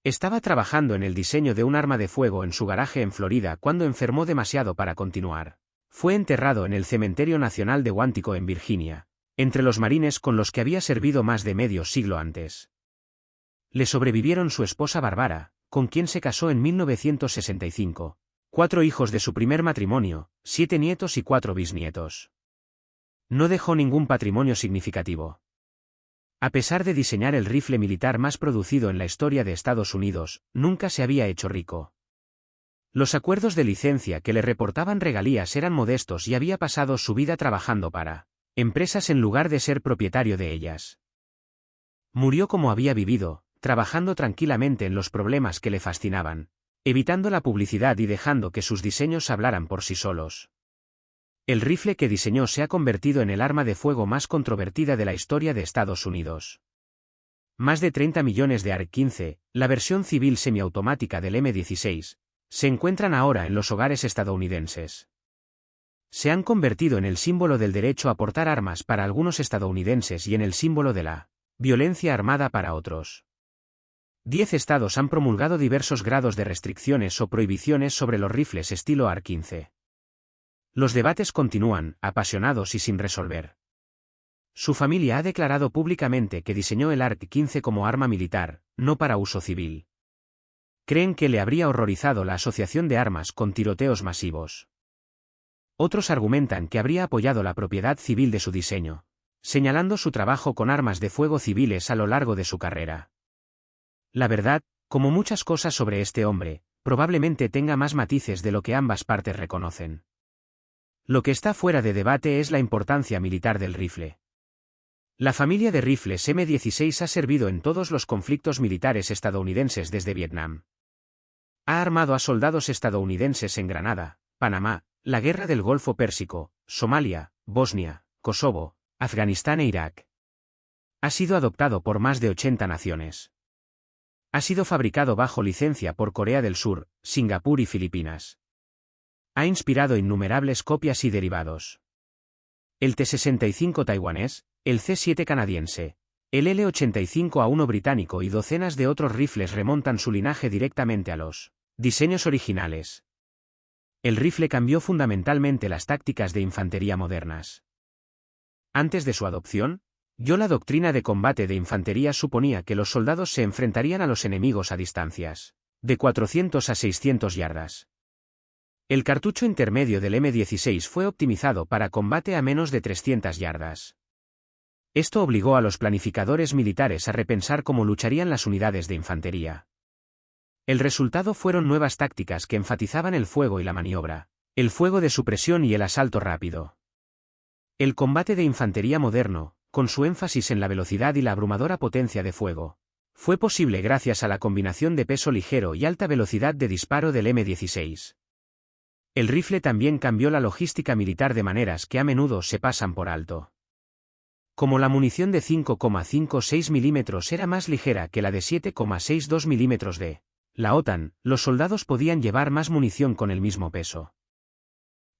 Estaba trabajando en el diseño de un arma de fuego en su garaje en Florida cuando enfermó demasiado para continuar. Fue enterrado en el Cementerio Nacional de Quantico en Virginia, entre los marines con los que había servido más de medio siglo antes. Le sobrevivieron su esposa Barbara, con quien se casó en 1965, 4 hijos de su primer matrimonio, 7 nietos y 4 bisnietos. No dejó ningún patrimonio significativo. A pesar de diseñar el rifle militar más producido en la historia de Estados Unidos, nunca se había hecho rico. Los acuerdos de licencia que le reportaban regalías eran modestos y había pasado su vida trabajando para empresas en lugar de ser propietario de ellas. Murió como había vivido, trabajando tranquilamente en los problemas que le fascinaban, evitando la publicidad y dejando que sus diseños hablaran por sí solos. El rifle que diseñó se ha convertido en el arma de fuego más controvertida de la historia de Estados Unidos. Más de 30 millones de AR-15, la versión civil semiautomática del M16, se encuentran ahora en los hogares estadounidenses. Se han convertido en el símbolo del derecho a portar armas para algunos estadounidenses y en el símbolo de la violencia armada para otros. 10 estados han promulgado diversos grados de restricciones o prohibiciones sobre los rifles estilo AR-15. Los debates continúan, apasionados y sin resolver. Su familia ha declarado públicamente que diseñó el AR-15 como arma militar, no para uso civil. Creen que le habría horrorizado la asociación de armas con tiroteos masivos. Otros argumentan que habría apoyado la propiedad civil de su diseño, señalando su trabajo con armas de fuego civiles a lo largo de su carrera. La verdad, como muchas cosas sobre este hombre, probablemente tenga más matices de lo que ambas partes reconocen. Lo que está fuera de debate es la importancia militar del rifle. La familia de rifles M16 ha servido en todos los conflictos militares estadounidenses desde Vietnam. Ha armado a soldados estadounidenses en Granada, Panamá, la Guerra del Golfo Pérsico, Somalia, Bosnia, Kosovo, Afganistán e Irak. Ha sido adoptado por más de 80 naciones. Ha sido fabricado bajo licencia por Corea del Sur, Singapur y Filipinas. Ha inspirado innumerables copias y derivados. El T-65 taiwanés, el C-7 canadiense, el L-85A1 británico y docenas de otros rifles remontan su linaje directamente a los diseños originales. El rifle cambió fundamentalmente las tácticas de infantería modernas. Antes de su adopción, la doctrina de combate de infantería suponía que los soldados se enfrentarían a los enemigos a distancias de 400 a 600 yardas. El cartucho intermedio del M16 fue optimizado para combate a menos de 300 yardas. Esto obligó a los planificadores militares a repensar cómo lucharían las unidades de infantería. El resultado fueron nuevas tácticas que enfatizaban el fuego y la maniobra, el fuego de supresión y el asalto rápido. El combate de infantería moderno, con su énfasis en la velocidad y la abrumadora potencia de fuego, fue posible gracias a la combinación de peso ligero y alta velocidad de disparo del M16. El rifle también cambió la logística militar de maneras que a menudo se pasan por alto. Como la munición de 5,56 mm era más ligera que la de 7,62 mm de la OTAN, los soldados podían llevar más munición con el mismo peso.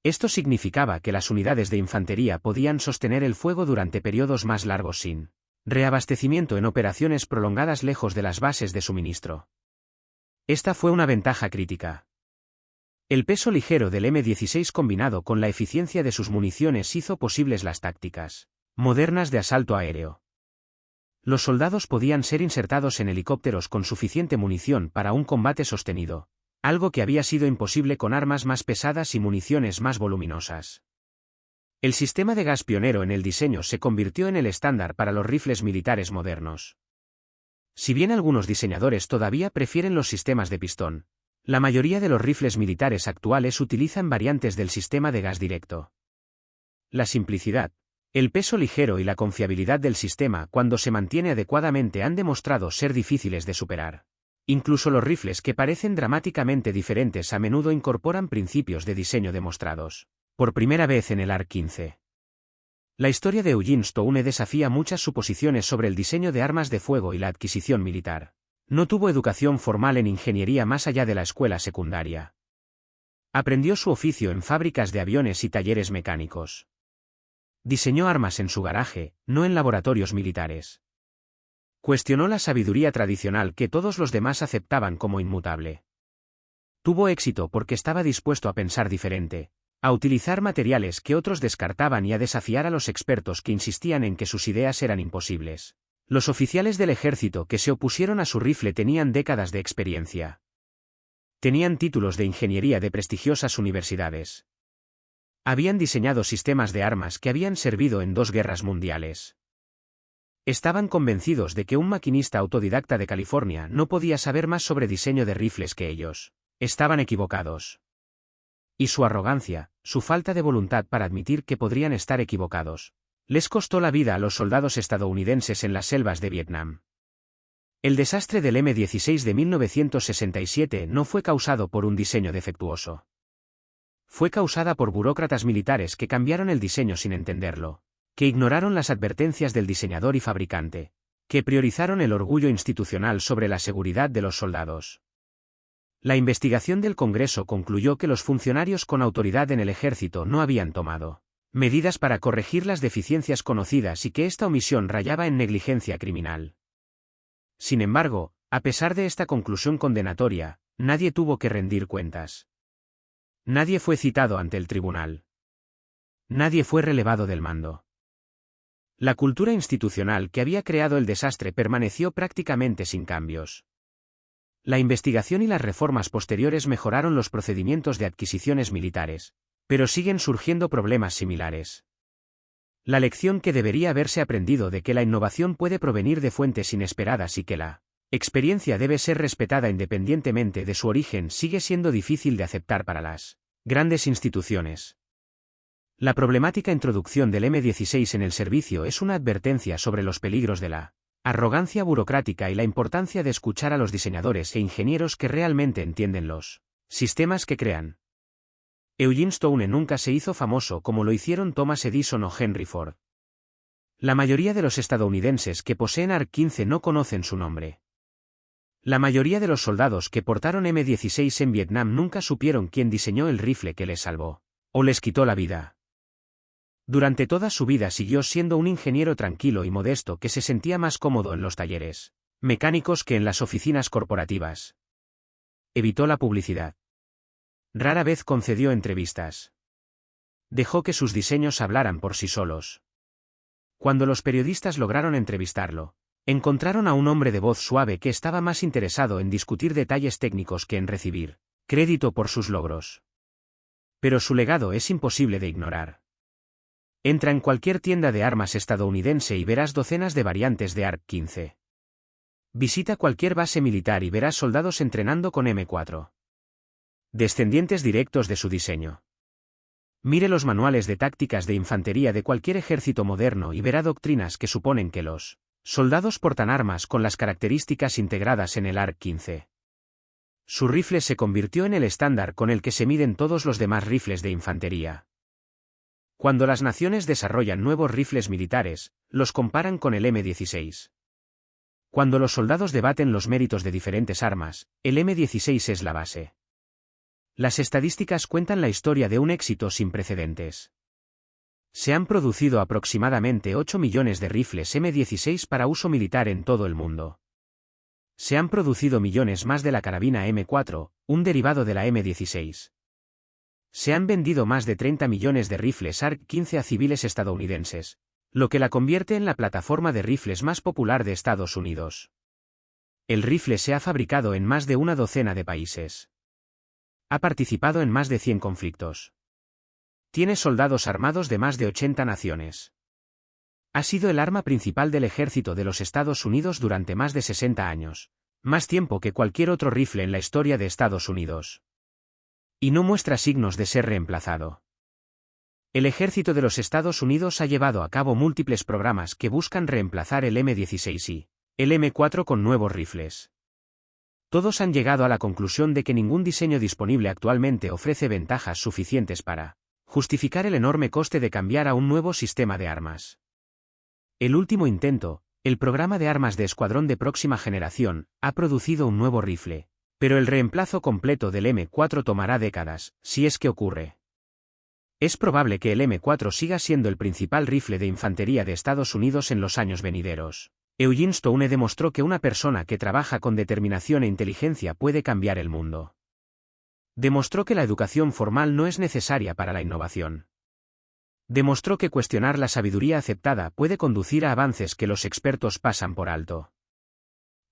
Esto significaba que las unidades de infantería podían sostener el fuego durante periodos más largos sin reabastecimiento en operaciones prolongadas lejos de las bases de suministro. Esta fue una ventaja crítica. El peso ligero del M-16 combinado con la eficiencia de sus municiones hizo posibles las tácticas modernas de asalto aéreo. Los soldados podían ser insertados en helicópteros con suficiente munición para un combate sostenido, algo que había sido imposible con armas más pesadas y municiones más voluminosas. El sistema de gas pionero en el diseño se convirtió en el estándar para los rifles militares modernos. Si bien algunos diseñadores todavía prefieren los sistemas de pistón, la mayoría de los rifles militares actuales utilizan variantes del sistema de gas directo. La simplicidad, el peso ligero y la confiabilidad del sistema cuando se mantiene adecuadamente han demostrado ser difíciles de superar. Incluso los rifles que parecen dramáticamente diferentes a menudo incorporan principios de diseño demostrados por primera vez en el ARC-15. La historia de Eugene Stone desafía muchas suposiciones sobre el diseño de armas de fuego y la adquisición militar. No tuvo educación formal en ingeniería más allá de la escuela secundaria. Aprendió su oficio en fábricas de aviones y talleres mecánicos. Diseñó armas en su garaje, no en laboratorios militares. Cuestionó la sabiduría tradicional que todos los demás aceptaban como inmutable. Tuvo éxito porque estaba dispuesto a pensar diferente, a utilizar materiales que otros descartaban y a desafiar a los expertos que insistían en que sus ideas eran imposibles. Los oficiales del ejército que se opusieron a su rifle tenían décadas de experiencia. Tenían títulos de ingeniería de prestigiosas universidades. Habían diseñado sistemas de armas que habían servido en 2 guerras mundiales. Estaban convencidos de que un maquinista autodidacta de California no podía saber más sobre diseño de rifles que ellos. Estaban equivocados. Y su arrogancia, su falta de voluntad para admitir que podrían estar equivocados, les costó la vida a los soldados estadounidenses en las selvas de Vietnam. El desastre del M-16 de 1967 no fue causado por un diseño defectuoso. Fue causada por burócratas militares que cambiaron el diseño sin entenderlo, que ignoraron las advertencias del diseñador y fabricante, que priorizaron el orgullo institucional sobre la seguridad de los soldados. La investigación del Congreso concluyó que los funcionarios con autoridad en el ejército no habían tomado medidas para corregir las deficiencias conocidas y que esta omisión rayaba en negligencia criminal. Sin embargo, a pesar de esta conclusión condenatoria, nadie tuvo que rendir cuentas. Nadie fue citado ante el tribunal. Nadie fue relevado del mando. La cultura institucional que había creado el desastre permaneció prácticamente sin cambios. La investigación y las reformas posteriores mejoraron los procedimientos de adquisiciones militares, pero siguen surgiendo problemas similares. La lección que debería haberse aprendido de que la innovación puede provenir de fuentes inesperadas y que la experiencia debe ser respetada independientemente de su origen sigue siendo difícil de aceptar para las grandes instituciones. La problemática introducción del M-16 en el servicio es una advertencia sobre los peligros de la arrogancia burocrática y la importancia de escuchar a los diseñadores e ingenieros que realmente entienden los sistemas que crean. Eugene Stone nunca se hizo famoso como lo hicieron Thomas Edison o Henry Ford. La mayoría de los estadounidenses que poseen ARC-15 no conocen su nombre. La mayoría de los soldados que portaron M-16 en Vietnam nunca supieron quién diseñó el rifle que les salvó o les quitó la vida. Durante toda su vida siguió siendo un ingeniero tranquilo y modesto que se sentía más cómodo en los talleres mecánicos que en las oficinas corporativas. Evitó la publicidad. Rara vez concedió entrevistas. Dejó que sus diseños hablaran por sí solos. Cuando los periodistas lograron entrevistarlo, encontraron a un hombre de voz suave que estaba más interesado en discutir detalles técnicos que en recibir crédito por sus logros. Pero su legado es imposible de ignorar. Entra en cualquier tienda de armas estadounidense y verás docenas de variantes de ARC-15. Visita cualquier base militar y verás soldados entrenando con M4. Descendientes directos de su diseño. Mire los manuales de tácticas de infantería de cualquier ejército moderno y verá doctrinas que suponen que los soldados portan armas con las características integradas en el ARC-15. Su rifle se convirtió en el estándar con el que se miden todos los demás rifles de infantería. Cuando las naciones desarrollan nuevos rifles militares, los comparan con el M16. Cuando los soldados debaten los méritos de diferentes armas, el M16 es la base. Las estadísticas cuentan la historia de un éxito sin precedentes. Se han producido aproximadamente 8 millones de rifles M16 para uso militar en todo el mundo. Se han producido millones más de la carabina M4, un derivado de la M16. Se han vendido más de 30 millones de rifles ARC-15 a civiles estadounidenses, lo que la convierte en la plataforma de rifles más popular de Estados Unidos. El rifle se ha fabricado en más de una docena de países. Ha participado en más de 100 conflictos. Tiene soldados armados de más de 80 naciones. Ha sido el arma principal del ejército de los Estados Unidos durante más de 60 años, más tiempo que cualquier otro rifle en la historia de Estados Unidos. Y no muestra signos de ser reemplazado. El ejército de los Estados Unidos ha llevado a cabo múltiples programas que buscan reemplazar el M16 y el M4 con nuevos rifles. Todos han llegado a la conclusión de que ningún diseño disponible actualmente ofrece ventajas suficientes para justificar el enorme coste de cambiar a un nuevo sistema de armas. El último intento, el programa de armas de escuadrón de próxima generación, ha producido un nuevo rifle, pero el reemplazo completo del M4 tomará décadas, si es que ocurre. Es probable que el M4 siga siendo el principal rifle de infantería de Estados Unidos en los años venideros. Eugene Stone demostró que una persona que trabaja con determinación e inteligencia puede cambiar el mundo. Demostró que la educación formal no es necesaria para la innovación. Demostró que cuestionar la sabiduría aceptada puede conducir a avances que los expertos pasan por alto.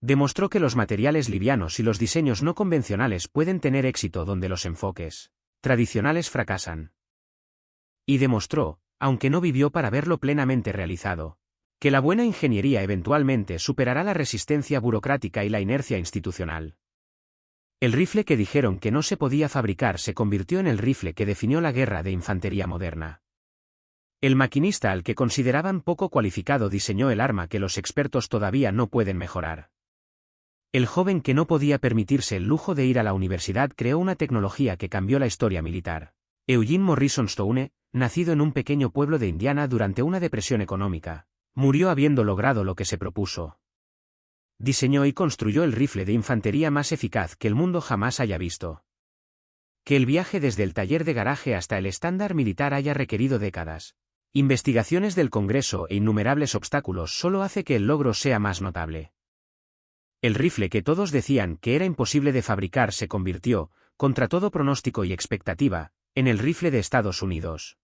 Demostró que los materiales livianos y los diseños no convencionales pueden tener éxito donde los enfoques tradicionales fracasan. Y demostró, aunque no vivió para verlo plenamente realizado, que la buena ingeniería eventualmente superará la resistencia burocrática y la inercia institucional. El rifle que dijeron que no se podía fabricar se convirtió en el rifle que definió la guerra de infantería moderna. El maquinista al que consideraban poco cualificado diseñó el arma que los expertos todavía no pueden mejorar. El joven que no podía permitirse el lujo de ir a la universidad creó una tecnología que cambió la historia militar. Eugene Morrison Stone, nacido en un pequeño pueblo de Indiana durante una depresión económica, murió habiendo logrado lo que se propuso. Diseñó y construyó el rifle de infantería más eficaz que el mundo jamás haya visto. Que el viaje desde el taller de garaje hasta el estándar militar haya requerido décadas, investigaciones del Congreso e innumerables obstáculos solo hace que el logro sea más notable. El rifle que todos decían que era imposible de fabricar se convirtió, contra todo pronóstico y expectativa, en el rifle de Estados Unidos.